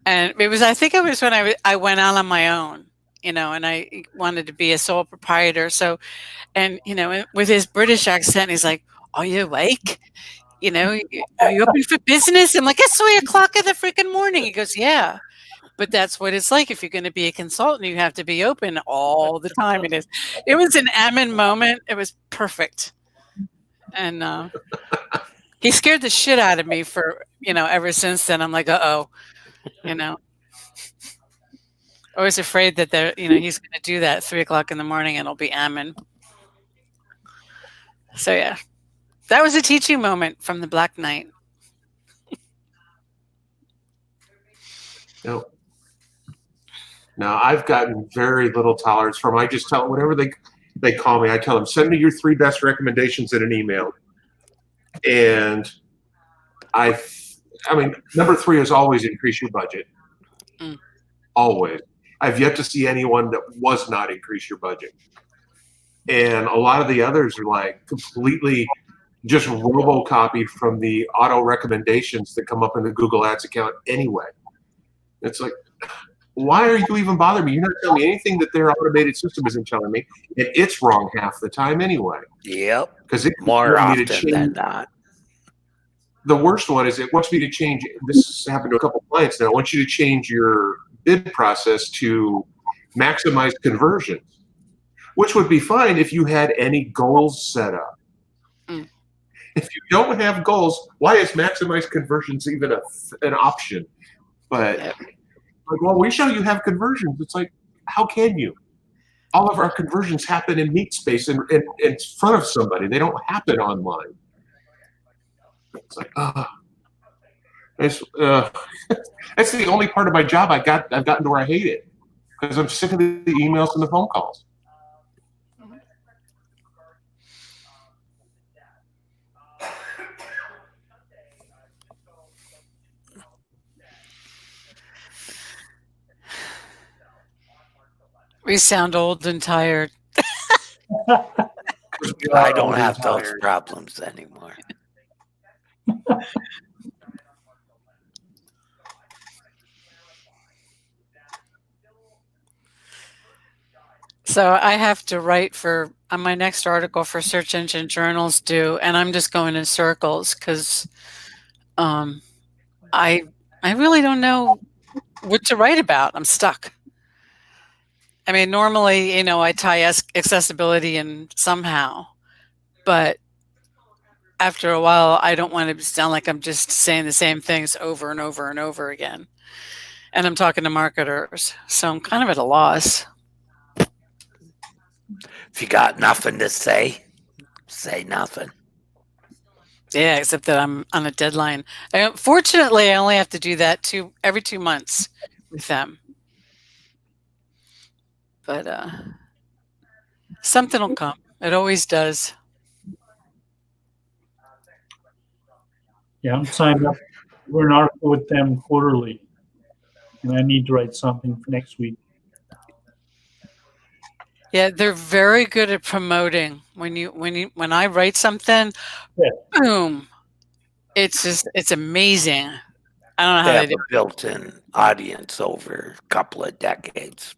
Speaker 5: and I think it was when I went out on my own, and I wanted to be a sole proprietor. So, and with his British accent, he's like, "Are you awake? Are you open for business?" I'm like, "It's 3 o'clock in the freaking morning." He goes, "Yeah, but that's what it's like. If you're going to be a consultant, you have to be open all the time." It was an Ammon moment. It was perfect. And he scared the shit out of me for, ever since then. I'm like, I was afraid that he's going to do that at 3 o'clock in the morning and it'll be Ammon. So yeah, that was a teaching moment from the Black Knight.
Speaker 4: Nope. Now I've gotten very little tolerance from. I just tell whatever they call me. I tell them, send me your 3 best recommendations in an email. And number 3 is always increase your budget. Always. I've yet to see anyone that was not increase your budget. And a lot of the others are like completely just robo-copied from the auto recommendations that come up in the Google Ads account anyway. It's like, why are you even bothering me? You're not telling me anything that their automated system isn't telling me, and it's wrong half the time anyway.
Speaker 6: Yep.
Speaker 4: Because it
Speaker 6: more
Speaker 4: wants me
Speaker 6: often
Speaker 4: to change.
Speaker 6: than not.
Speaker 4: The worst one is it wants me to change. This has happened to a couple of clients now. It wants you to change your bid process to maximize conversions, which would be fine if you had any goals set up. If you don't have goals, why is maximize conversions even an option? But like, well, we show you have conversions. It's like, how can you? All of our conversions happen in meat space and in front of somebody. They don't happen online. It's like, that's the only part of my job I've gotten to where I hate it, because I'm sick of the emails and the phone calls.
Speaker 5: We sound old and tired.
Speaker 6: I don't have those problems anymore.
Speaker 5: So I have to write for on my next article for Search Engine Journals due, and I'm just going in circles because I really don't know what to write about. I'm stuck. I mean, normally, I tie accessibility in somehow, but after a while, I don't want to sound like I'm just saying the same things over and over and over again. And I'm talking to marketers, so I'm kind of at a loss.
Speaker 6: If you got nothing to say nothing.
Speaker 5: Yeah, except that I'm on a deadline. Fortunately, I only have to do that every 2 months with them. But something will come. It always does.
Speaker 1: Yeah, I'm signed up for an article with them quarterly, and I need to write something for next week.
Speaker 5: Yeah, they're very good at promoting. When I write something, boom, it's amazing. I don't know how
Speaker 6: they
Speaker 5: they
Speaker 6: have
Speaker 5: do
Speaker 6: a built-in audience over a couple of decades.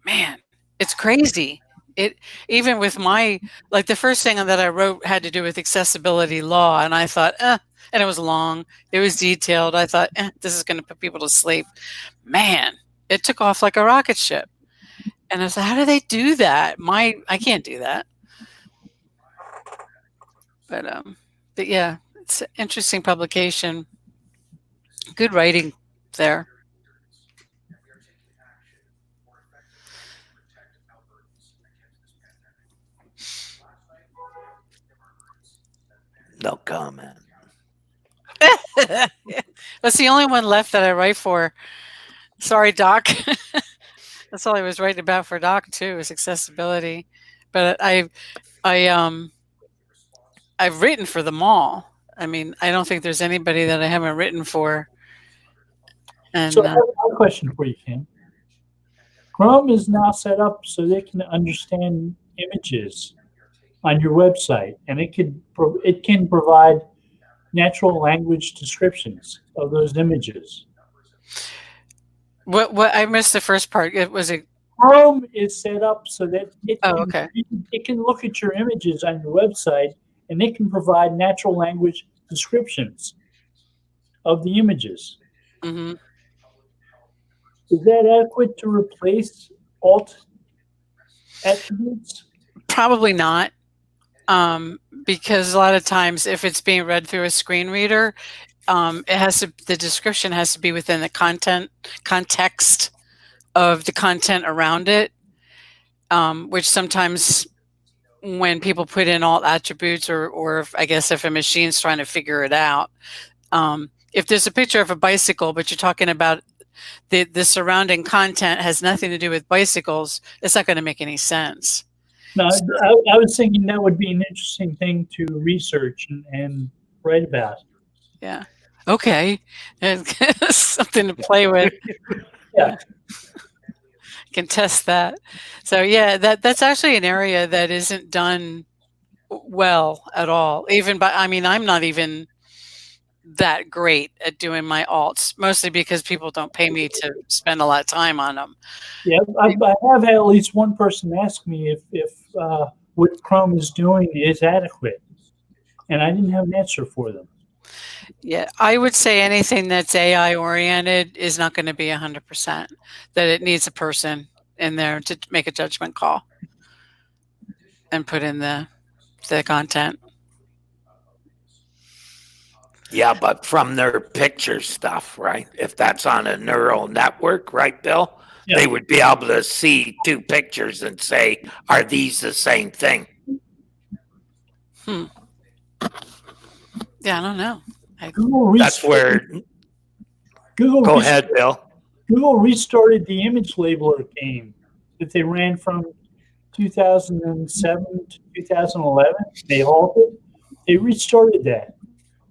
Speaker 5: Man, it's crazy. It even with the first thing that I wrote had to do with accessibility law, and I thought, and it was long, it was detailed. I thought, this is going to put people to sleep. Man, it took off like a rocket ship. And I said, how do they do that? I can't do that. But yeah, it's an interesting publication. Good writing there.
Speaker 6: No comment.
Speaker 5: That's the only one left that I write for. Sorry, Doc. That's all I was writing about for Doc too, is accessibility. But I've written for them all. I mean, I don't think there's anybody that I haven't written for. And
Speaker 1: so I have a question for you, Kim. Chrome is now set up so they can understand images on your website, and it can provide natural language descriptions of those images.
Speaker 5: What I missed the first part. It was
Speaker 1: Chrome is set up so that it can look at your images on your website, and it can provide natural language descriptions of the images.
Speaker 5: Mm-hmm.
Speaker 1: Is that adequate to replace alt attributes?
Speaker 5: Probably not, because a lot of times if it's being read through a screen reader, the description has to be within the context of the content around it, which sometimes when people put in alt attributes or I guess if a machine's trying to figure it out, if there's a picture of a bicycle, but you're talking about the surrounding content has nothing to do with bicycles, it's not going to make any sense.
Speaker 1: No, I was thinking that would be an interesting thing to research and write about.
Speaker 5: Yeah. Okay. Something to play with.
Speaker 1: Yeah.
Speaker 5: Can test that. So yeah, that's actually an area that isn't done well at all. I'm not even that great at doing my alts, mostly because people don't pay me to spend a lot of time on them.
Speaker 1: Yeah, I have had at least one person ask me if what Chrome is doing is adequate, and I didn't have an answer for them.
Speaker 5: Yeah, I would say anything that's AI oriented is not going to be 100%. That it needs a person in there to make a judgment call and put in the content.
Speaker 6: Yeah, but from their picture stuff, right? If that's on a neural network, right, Bill?
Speaker 1: Yeah.
Speaker 6: They would be able to see two pictures and say, are these the same thing?
Speaker 5: Yeah, I don't know.
Speaker 6: That's where. Go ahead, Bill.
Speaker 1: Google restarted the image labeler game that they ran from 2007 to 2011. They halted. They restarted that.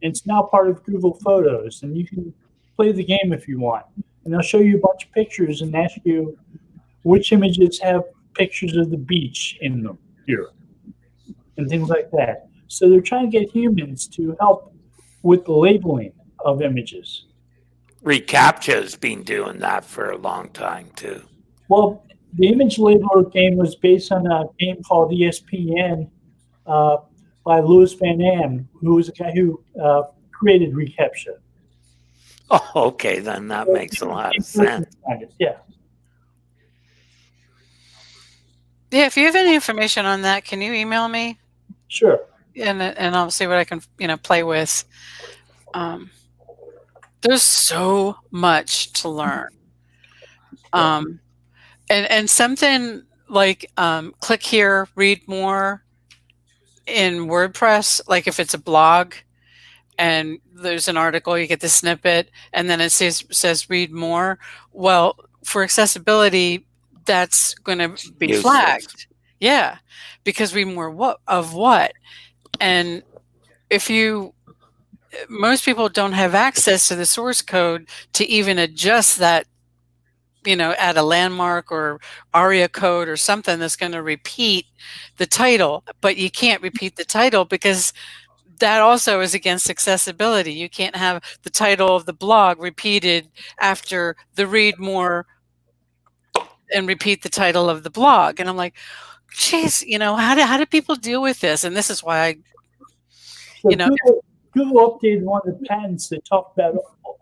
Speaker 1: It's now part of Google Photos, and you can play the game if you want. And they'll show you a bunch of pictures and ask you which images have pictures of the beach in them here, and things like that. So they're trying to get humans to help with the labeling of images.
Speaker 6: ReCAPTCHA has been doing that for a long time too.
Speaker 1: Well, the image labeler game was based on a game called ESPN by Louis Van Am, who was a guy who created ReCAPTCHA.
Speaker 6: Oh, okay, then that makes a lot of sense.
Speaker 1: Yeah.
Speaker 5: Yeah, if you have any information on that, can you email me?
Speaker 1: Sure.
Speaker 5: And I'll see what I can play with. There's so much to learn. And something like click here, read more in WordPress, like if it's a blog and there's an article, you get the snippet, and then it says read more. Well, for accessibility, that's going to be
Speaker 6: Useless.
Speaker 5: flagged. Yeah, because read more of what? And most people don't have access to the source code to even adjust that, add a landmark or ARIA code or something that's going to repeat the title, but you can't repeat the title because that also is against accessibility. You can't have the title of the blog repeated after the read more and repeat the title of the blog. And I'm like, geez, how do people deal with this? And this is why
Speaker 1: Google updated one of the patents that talked about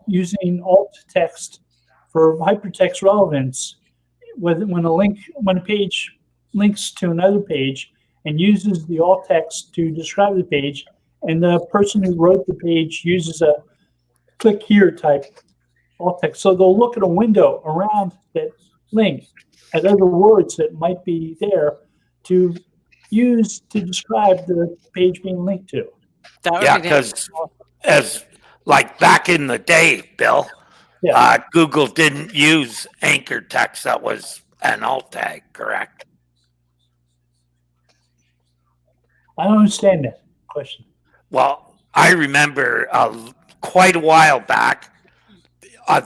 Speaker 1: using alt text for hypertext relevance. When a page links to another page and uses the alt text to describe the page, and the person who wrote the page uses a click here type alt text, so they'll look at a window around that link at other words that might be there to use to describe the page being linked to.
Speaker 6: Yeah, because as like back in the day, Bill, Google didn't use anchor text that was an alt tag, correct?
Speaker 1: I don't understand that question.
Speaker 6: Well, I remember quite a while back,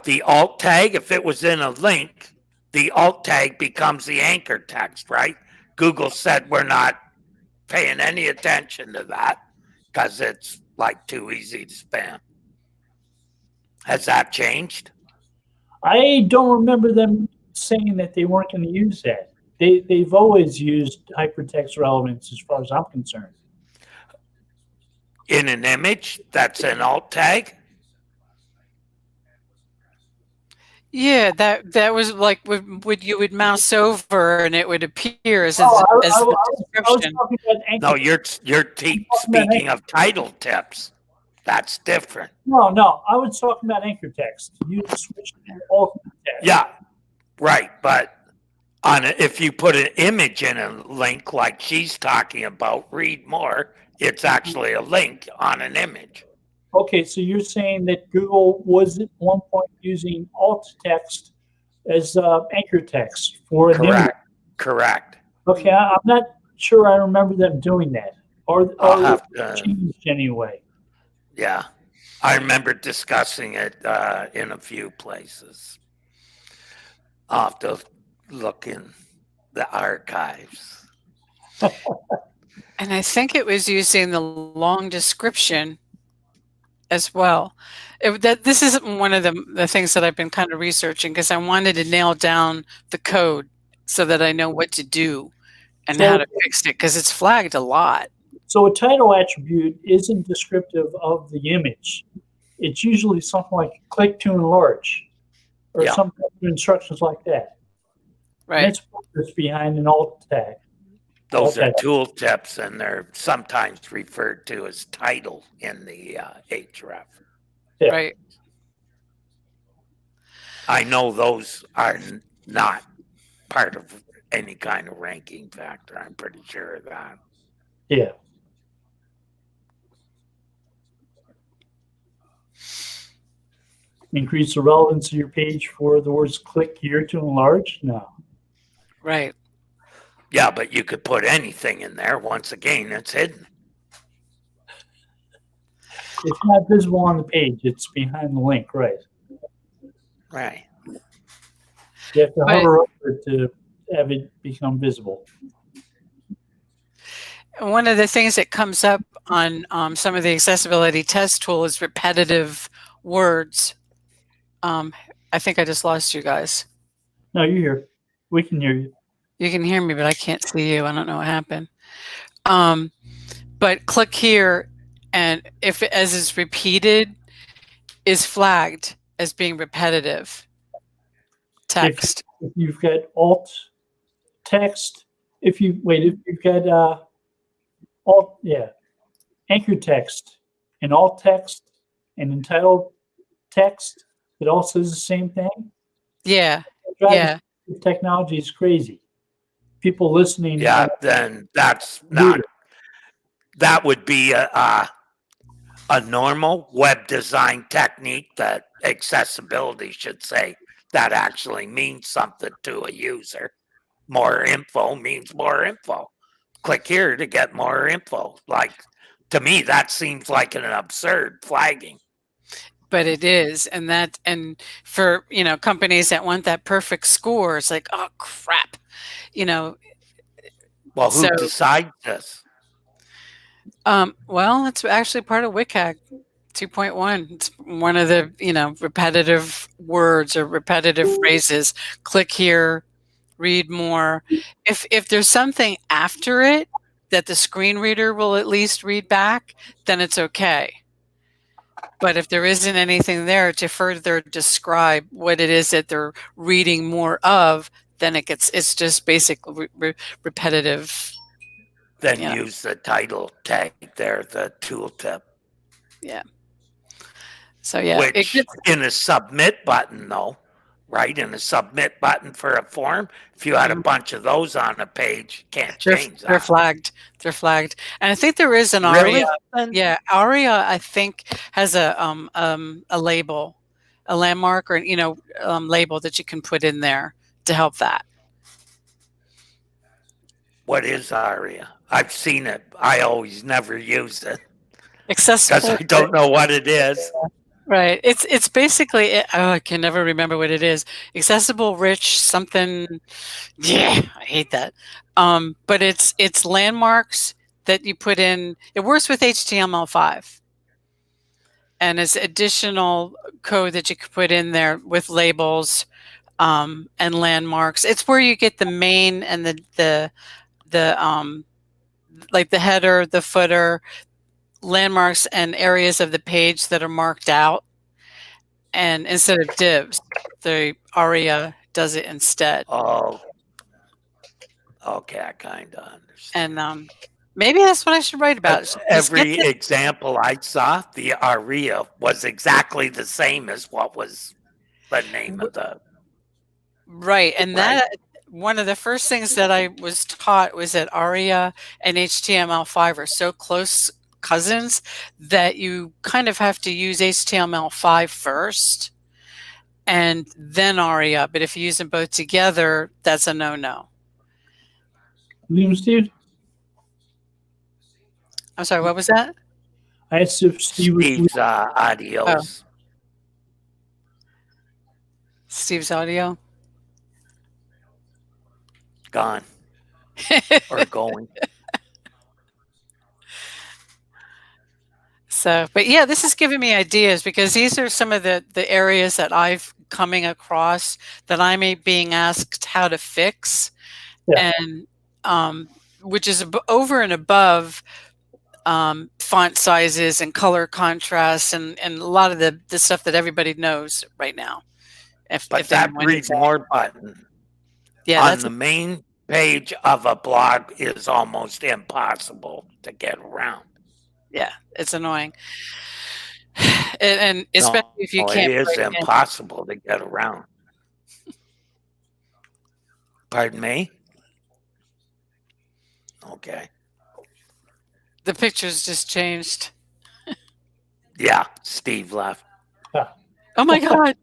Speaker 6: the alt tag, if it was in a link, the alt tag becomes the anchor text, right? Google said we're not paying any attention to that because it's like too easy to spam. Has that changed?
Speaker 1: I don't remember them saying that they weren't going to use that. They've always used hypertext relevance as far as I'm concerned.
Speaker 6: In an image that's an alt tag?
Speaker 5: Yeah, that was like would you would mouse over and it would appear as the description.
Speaker 6: No, you're speaking of title tips. That's different.
Speaker 1: No, I was talking about anchor text. You switch to alt text.
Speaker 6: Yeah, right. But if you put an image in a link like she's talking about, read more, it's actually a link on an image.
Speaker 1: Okay, so you're saying that Google was at one point using alt text as anchor text for an image.
Speaker 6: Correct.
Speaker 1: Okay, I'm not sure I remember them doing that. Or changed anyway.
Speaker 6: Yeah, I remember discussing it in a few places. I'll have to look in the archives.
Speaker 5: And I think it was using the long description as well. This isn't one of the things that I've been kind of researching because I wanted to nail down the code so that I know what to do and how to fix it because it's flagged a lot.
Speaker 1: So a title attribute isn't descriptive of the image. It's usually something like click to enlarge or some kind of instructions like that.
Speaker 5: Right.
Speaker 1: And that's what's behind an alt tag.
Speaker 6: Those are tool tips, and they're sometimes referred to as title in the href.
Speaker 1: Yeah.
Speaker 5: Right.
Speaker 6: I know those are not part of any kind of ranking factor. I'm pretty sure of that.
Speaker 1: Yeah. Increase the relevance of your page for the words click here to enlarge? No.
Speaker 5: Right.
Speaker 6: Yeah, but you could put anything in there. Once again, it's hidden.
Speaker 1: It's not visible on the page. It's behind the link, right?
Speaker 6: Right.
Speaker 1: You have to
Speaker 5: But
Speaker 1: hover over it to have it become visible.
Speaker 5: one of the things that comes up on some of the accessibility test tool is repetitive words. I think I just lost you guys.
Speaker 1: No, you're here. We can hear you.
Speaker 5: You can hear me, but I can't see you. I don't know what happened. But click here, and if it, as is repeated, is flagged as being repetitive text.
Speaker 1: If you've got alt text, if you've got alt, anchor text and alt text and entitled text, it all says the same thing.
Speaker 5: Yeah. Yeah.
Speaker 1: Technology is crazy. People listening.
Speaker 6: Yeah, then that's not. That would be a normal web design technique that accessibility should say that actually means something to a user. More info means more info. Click here to get more info. Like, to me, that seems like an absurd flagging.
Speaker 5: But it is, and for companies that want that perfect score, it's like, oh crap,
Speaker 6: Well, who decides this?
Speaker 5: Well, it's actually part of WCAG 2.1. It's one of the repetitive words or repetitive phrases. Click here, read more. If there's something after it that the screen reader will at least read back, then it's okay. But if there isn't anything there to further describe what it is that they're reading more of, then it's just basically repetitive.
Speaker 6: Then use the title tag there, the tooltip.
Speaker 5: Yeah. So yeah,
Speaker 6: which in a submit button though, right? In a submit button for a form, if you had a bunch of those on a page, can't change that.
Speaker 5: They're flagged. They're flagged. And I think there is an
Speaker 6: Really?
Speaker 5: ARIA. Yeah, ARIA I think has a label, a landmark or label that you can put in there to help that.
Speaker 6: What is ARIA? I've seen it. I always never use it.
Speaker 5: Accessible.
Speaker 6: Because I don't know what it is.
Speaker 5: Right. It's basically I can never remember what it is. Accessible, rich, something. Yeah, I hate that. But it's landmarks that you put in. It works with HTML5, and it's additional code that you can put in there with labels and landmarks. It's where you get the main and the like the header, the footer, landmarks and areas of the page that are marked out, and instead of divs, the ARIA does it instead.
Speaker 6: Oh, okay, I kind of understand.
Speaker 5: And maybe that's what I should write about.
Speaker 6: Every example I saw, the ARIA was exactly the same as what was the name of the
Speaker 5: right. And that one of the first things that I was taught was that ARIA and HTML5 are so close cousins that you kind of have to use HTML5 first and then ARIA. But if you use them both together, that's a no-no.
Speaker 1: Steve?
Speaker 5: I'm sorry, what was that?
Speaker 1: I asked if
Speaker 6: Steve's audio.
Speaker 5: Oh. Steve's audio?
Speaker 6: Gone. Or going.
Speaker 5: So, but yeah, this is giving me ideas because these are some of the areas that I've coming across that I'm being asked how to fix, and which is over and above font sizes and color contrasts and a lot of the stuff that everybody knows right now.
Speaker 6: But that read more button on the main page of a blog is almost impossible to get around.
Speaker 5: Yeah, it's annoying. And especially if you
Speaker 6: No,
Speaker 5: can't
Speaker 6: it is
Speaker 5: break in.
Speaker 6: impossible to get around. Pardon me? Okay.
Speaker 5: The pictures just changed.
Speaker 6: Yeah, Steve left.
Speaker 5: Oh my God.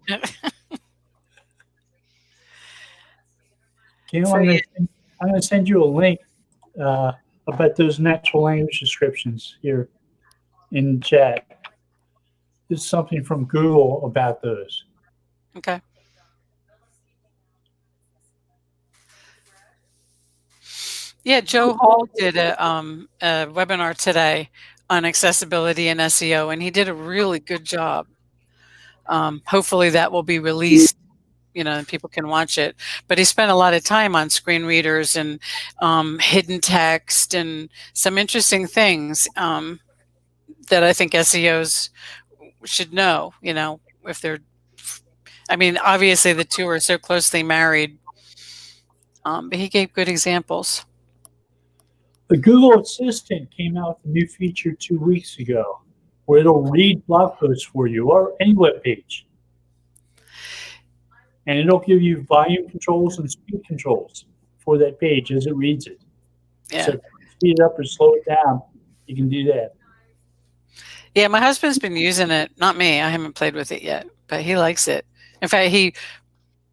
Speaker 1: You know,
Speaker 5: So,
Speaker 1: I'm going to send you a link about those natural language descriptions here in chat. There's something from Google about those.
Speaker 5: okay. Yeah, Joe Hall did a webinar today on accessibility and SEO, and he did a really good job. Hopefully that will be released, and people can watch it. But he spent a lot of time on screen readers and hidden text and some interesting things that I think SEOs should know, if they're, I mean, obviously the two are so closely married, but he gave good examples.
Speaker 1: The Google Assistant came out with a new feature 2 weeks ago where it'll read blog posts for you or any web page. And it'll give you volume controls and speed controls for that page as it reads it.
Speaker 5: Yeah.
Speaker 1: So if you speed it up or slow it down, you can do that.
Speaker 5: Yeah, my husband's been using it. Not me. I haven't played with it yet, but he likes it. In fact,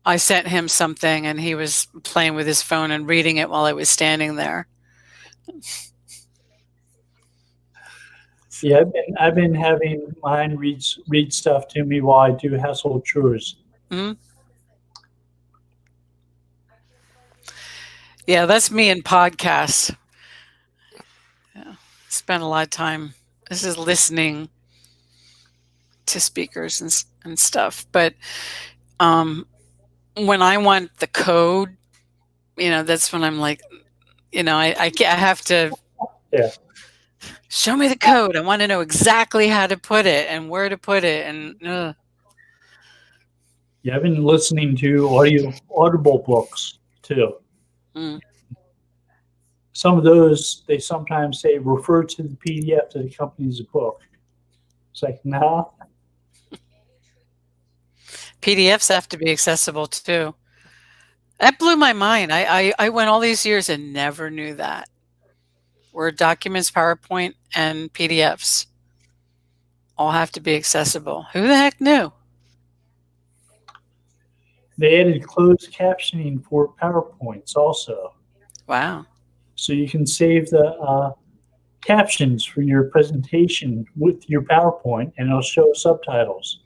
Speaker 5: I sent him something and he was playing with his phone and reading it while I was standing there.
Speaker 1: Yeah, I've been having mine read stuff to me while I do household chores.
Speaker 5: Mm-hmm. Yeah, that's me in podcasts. Yeah, spend a lot of time. This is listening to speakers and stuff. But when I want the code, that's when I'm like, I have to show me the code. I want to know exactly how to put it and where to put it. And
Speaker 1: yeah, I've been listening to Audible books too.
Speaker 5: Mm.
Speaker 1: Some of those, they sometimes say refer to the PDF that accompanies the book. It's like, no.
Speaker 5: PDFs have to be accessible too. That blew my mind. I went all these years and never knew that. Word documents, PowerPoint, and PDFs all have to be accessible. Who the heck knew?
Speaker 1: They added closed captioning for PowerPoints also.
Speaker 5: Wow.
Speaker 1: So you can save the captions for your presentation with your PowerPoint, and it'll show subtitles,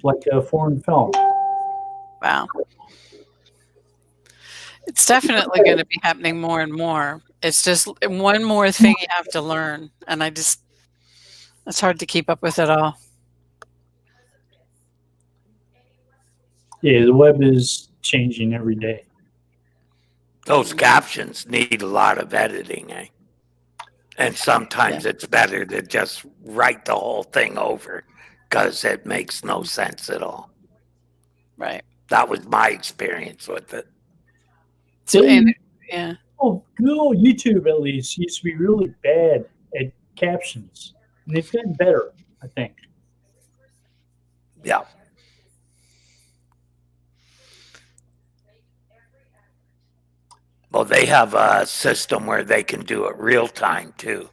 Speaker 1: like a foreign film.
Speaker 5: Wow. It's definitely going to be happening more and more. It's just one more thing you have to learn. And it's hard to keep up with it all.
Speaker 1: Yeah, the web is changing every day.
Speaker 6: Those captions need a lot of editing, eh? And sometimes it's better to just write the whole thing over because it makes no sense at all.
Speaker 5: Right.
Speaker 6: That was my experience with it.
Speaker 5: So, yeah.
Speaker 1: Oh, Google, YouTube at least used to be really bad at captions, and they've gotten better, I think.
Speaker 6: Yeah. Well, they have a system where they can do it real time too,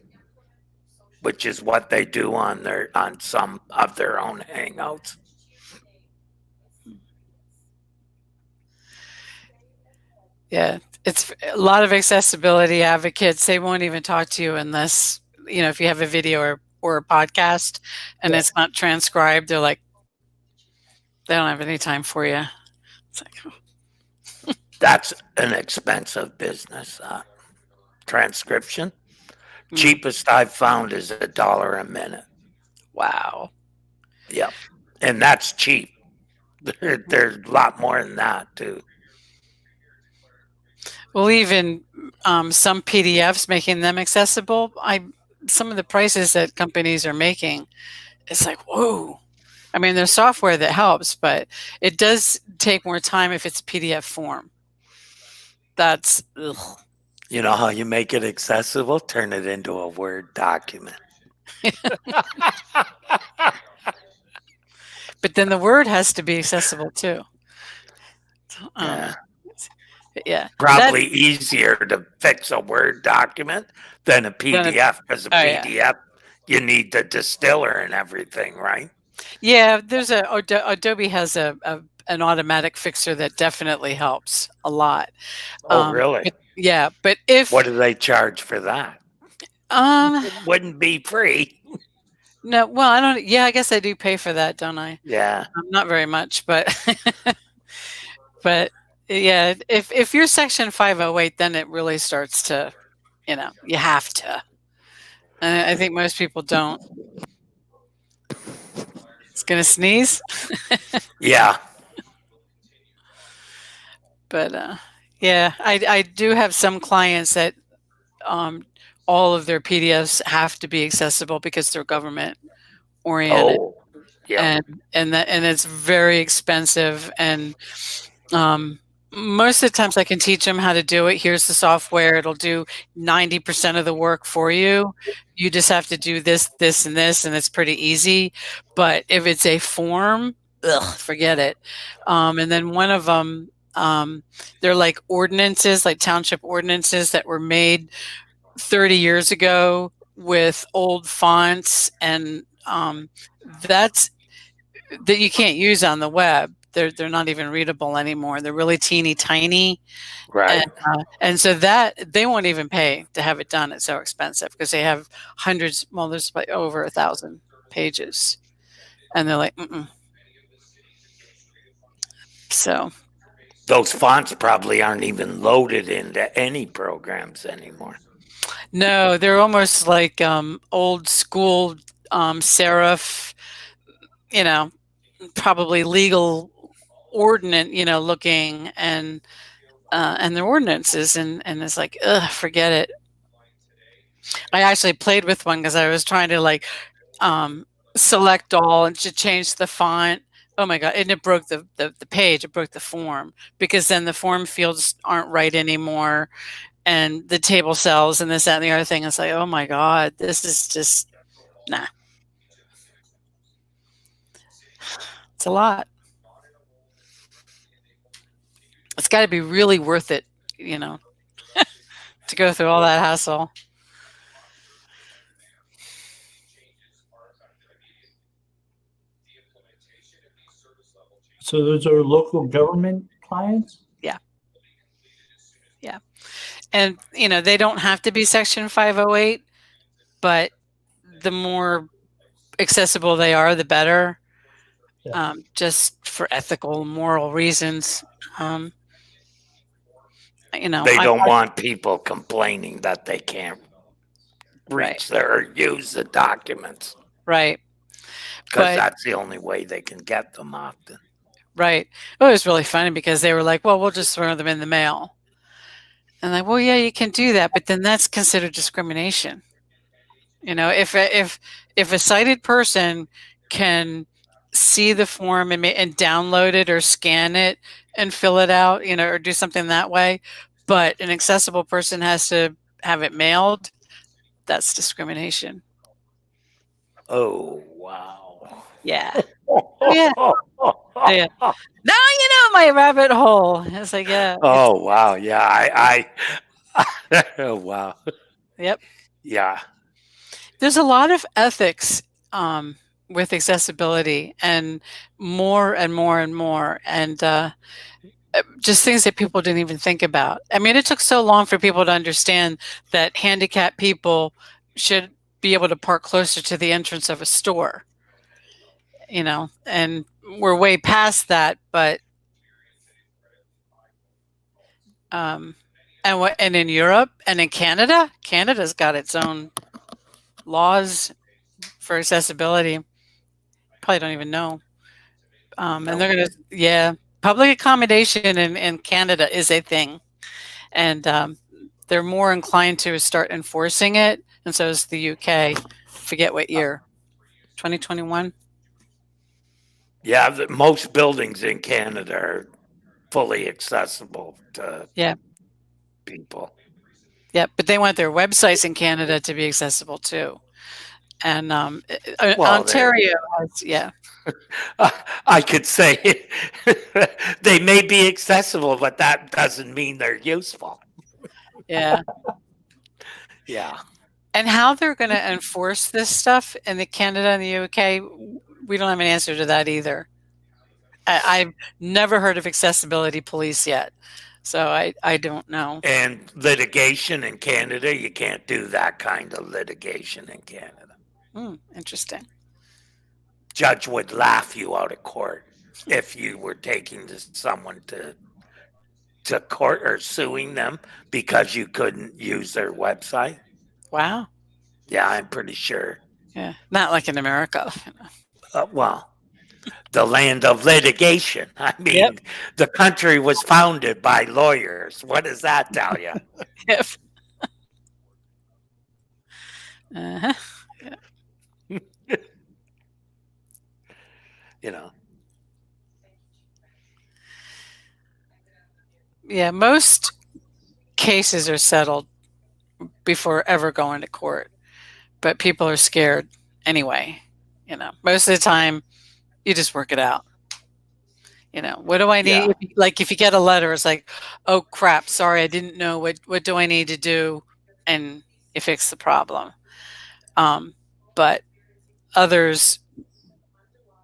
Speaker 6: which is what they do on some of their own Hangouts.
Speaker 5: Yeah, it's a lot of accessibility advocates. They won't even talk to you unless, if you have a video or a podcast and it's not transcribed, they're like, they don't have any time for you. It's like,
Speaker 6: That's an expensive business. Transcription. Cheapest I've found is $1 a minute.
Speaker 5: Wow.
Speaker 6: Yep. And that's cheap. There's a lot more than that too.
Speaker 5: Well, even some PDFs, making them accessible, some of the prices that companies are making, it's like, whoa. I mean, there's software that helps, but it does take more time if it's PDF form. That's, ugh.
Speaker 6: You know how you make it accessible? Turn it into a Word document.
Speaker 5: But then the Word has to be accessible too.
Speaker 6: Yeah.
Speaker 5: Yeah.
Speaker 6: Probably easier to fix a Word document than a PDF, because a PDF, you need the distiller and everything, right?
Speaker 5: Yeah, there's Adobe has an automatic fixer that definitely helps a lot.
Speaker 6: Oh, really?
Speaker 5: But if
Speaker 6: what do they charge for that? It wouldn't be free.
Speaker 5: No, well, I don't. Yeah, I guess I do pay for that, don't I?
Speaker 6: Yeah.
Speaker 5: Not very much, but but yeah, if you're Section 508, then it really starts to, you have to. I think most people don't. It's gonna sneeze.
Speaker 6: Yeah.
Speaker 5: But yeah, I do have some clients that all of their PDFs have to be accessible because they're government oriented.
Speaker 6: Oh, yeah.
Speaker 5: And it's very expensive. And most of the times I can teach them how to do it. Here's the software. It'll do 90% of the work for you. You just have to do this, this, and this, and it's pretty easy. But if it's a form, forget it. And then one of them, they're like ordinances, like township ordinances that were made 30 years ago with old fonts, and that you can't use on the web. They're not even readable anymore. They're really teeny tiny,
Speaker 6: right?
Speaker 5: And so that they won't even pay to have it done. It's so expensive because they have hundreds. Well, there's like over 1,000 pages, and they're like, So
Speaker 6: those fonts probably aren't even loaded into any programs anymore.
Speaker 5: No, they're almost like old school serif, probably legal ordinance, looking, and their ordinances, and it's like, forget it. I actually played with one because I was trying to select all and to change the font. Oh my God. And it broke the page. It broke the form, because then the form fields aren't right anymore. And the table cells and this, that, and the other thing. It's like, oh my God, this is just, nah. It's a lot. It's got to be really worth it, to go through all that hassle.
Speaker 1: So those are local government clients?
Speaker 5: Yeah. Yeah. And, they don't have to be Section 508, but the more accessible they are, the better. Yeah. Just for ethical, moral reasons.
Speaker 6: They don't want people complaining that they can't reach or use the documents.
Speaker 5: Right.
Speaker 6: Because that's the only way they can get them often.
Speaker 5: Right. It was really funny because they were like, well, we'll just throw them in the mail. And like, well, yeah, you can do that, but then that's considered discrimination. If a sighted person can see the form and download it or scan it and fill it out, or do something that way, but an accessible person has to have it mailed, that's discrimination.
Speaker 6: Oh, wow.
Speaker 5: Yeah. Yeah. Yeah. Now my rabbit hole. It's like, yeah.
Speaker 6: Oh, wow. Yeah. I oh, wow.
Speaker 5: Yep.
Speaker 6: Yeah.
Speaker 5: There's a lot of ethics with accessibility, and more and more and more, and just things that people didn't even think about. I mean, it took so long for people to understand that handicapped people should be able to park closer to the entrance of a store, and we're way past that, but and in Europe and in Canada's got its own laws for accessibility. Probably don't even know. And they're gonna, public accommodation in Canada is a thing, and they're more inclined to start enforcing it, and so is the UK. Forget what year, 2021.
Speaker 6: Yeah, most buildings in Canada are fully accessible to people.
Speaker 5: Yeah, but they want their websites in Canada to be accessible too. And
Speaker 6: Well,
Speaker 5: Ontario has, yeah.
Speaker 6: I could say they may be accessible, but that doesn't mean they're useful.
Speaker 5: Yeah.
Speaker 6: Yeah.
Speaker 5: And how they're going to enforce this stuff in the Canada and the UK, we don't have an answer to that either. I've never heard of accessibility police yet, so I don't know.
Speaker 6: And litigation in Canada, you can't do that kind of litigation in Canada.
Speaker 5: Interesting.
Speaker 6: Judge would laugh you out of court if you were taking someone to court or suing them because you couldn't use their website.
Speaker 5: Wow.
Speaker 6: Yeah, I'm pretty sure.
Speaker 5: Yeah, not like in America.
Speaker 6: Well, the land of litigation. I mean, the country was founded by lawyers. What does that tell you?
Speaker 5: Yep. Uh-huh.
Speaker 6: You know.
Speaker 5: Yeah, most cases are settled before ever going to court, but people are scared anyway. Most of the time, you just work it out. What do I need?
Speaker 6: Yeah.
Speaker 5: Like if you get a letter, it's like, oh crap, sorry, I didn't know. What do I need to do? And you fix the problem. But others,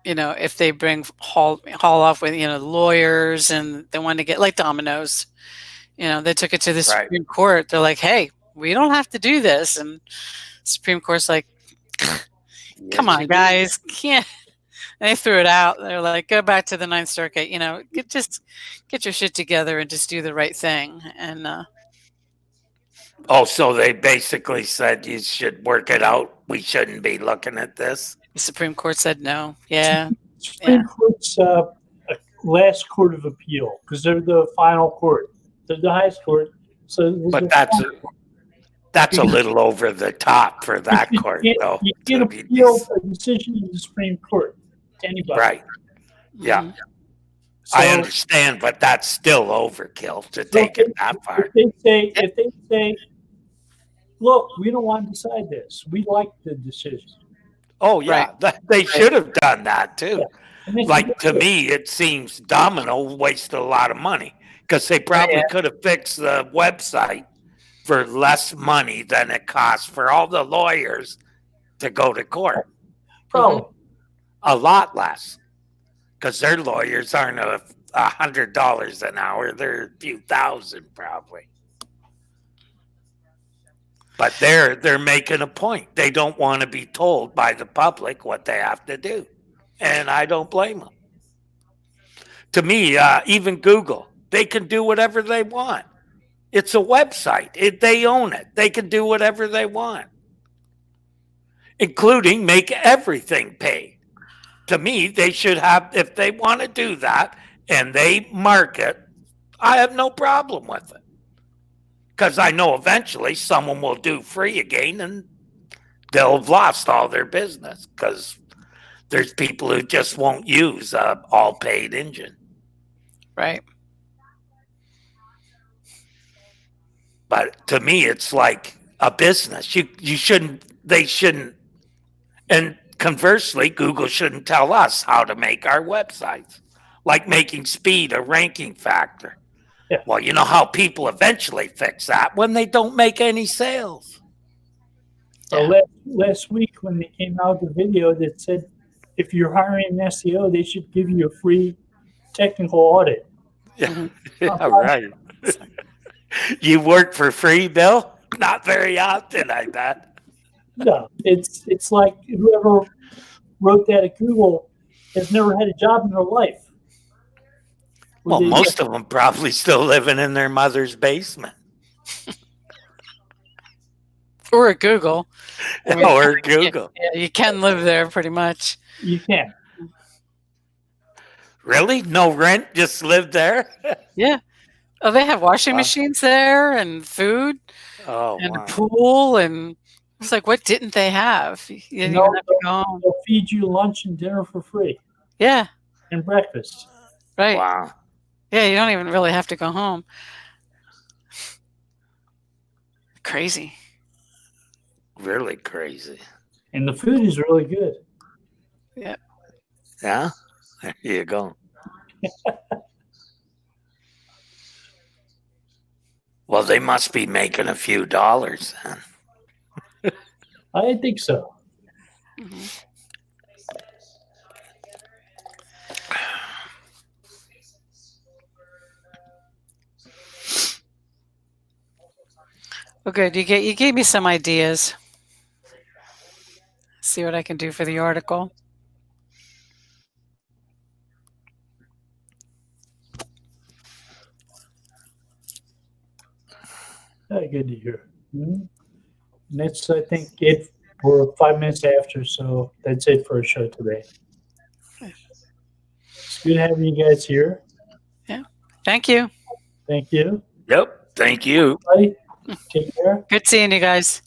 Speaker 5: if they haul off with lawyers and they want to get like Domino's, they took it to the Supreme Court. They're like, hey, we don't have to do this, and Supreme Court's like, come on, guys, can't. And they threw it out. They're like, go back to the Ninth Circuit. Just get your shit together and just do the right thing. And
Speaker 6: so they basically said you should work it out. We shouldn't be looking at this.
Speaker 5: The Supreme Court said no. Yeah.
Speaker 1: Supreme Court's last court of appeal because they're the final court. They're the highest court. So,
Speaker 6: but that's a little over the top for that court, though.
Speaker 1: You can't appeal a decision of the Supreme Court to anybody.
Speaker 6: Right. Yeah. So, I understand, but that's still overkill to take it that far.
Speaker 1: If they say, look, we don't want to decide this. We like the decision.
Speaker 6: Oh, yeah. Right. They should have done that, too. Yeah. Like, to me, it seems Domino wasted a lot of money because they probably could have fixed the website for less money than it costs for all the lawyers to go to court.
Speaker 1: Probably.
Speaker 6: A lot less. Because their lawyers aren't $100 an hour. They're a few thousand, probably. But they're making a point. They don't want to be told by the public what they have to do. And I don't blame them. To me, even Google, they can do whatever they want. It's a website. They own it. They can do whatever they want, including make everything paid. To me, they should have, if they want to do that and they market, I have no problem with it. Because I know eventually someone will do free again and they'll have lost all their business because there's people who just won't use an all-paid engine.
Speaker 5: Right.
Speaker 6: But to me, it's like a business. They shouldn't, and conversely, Google shouldn't tell us how to make our websites, like making speed a ranking factor. Yeah. Well, you know how people eventually fix that when they don't make any sales.
Speaker 1: Last week when they came out with a video that said if you're hiring an SEO, they should give you a free technical audit.
Speaker 6: Yeah, yeah, right. You work for free, Bill? Not very often, I bet.
Speaker 1: No, it's like whoever wrote that at Google has never had a job in their life.
Speaker 6: Well, most of them probably still living in their mother's basement.
Speaker 5: Or at Google.
Speaker 6: Or Google.
Speaker 5: Yeah, you can live there pretty much.
Speaker 1: You can.
Speaker 6: Really? No rent? Just live there?
Speaker 5: Yeah. Oh, they have washing machines there and food and a pool. And it's like, what didn't they have? You didn't even have to go home.
Speaker 1: They'll feed you lunch and dinner for free.
Speaker 5: Yeah.
Speaker 1: And breakfast.
Speaker 5: Right.
Speaker 6: Wow.
Speaker 5: Yeah, you don't even really have to go home. Crazy.
Speaker 6: Really crazy.
Speaker 1: and the food is really good.
Speaker 6: Yeah, there you go. Well, they must be making a few dollars then.
Speaker 1: I think so.
Speaker 5: Mhm. Well, good. You gave me some ideas. See what I can do for the article.
Speaker 1: Good to hear. Mhm. And that's, I think, it. We're 5 minutes after, so that's it for our show today. It's good having you guys here.
Speaker 5: Yeah. Thank you.
Speaker 1: Thank you.
Speaker 6: Yep. Thank you.
Speaker 1: Everybody, take care.
Speaker 5: Good seeing you guys.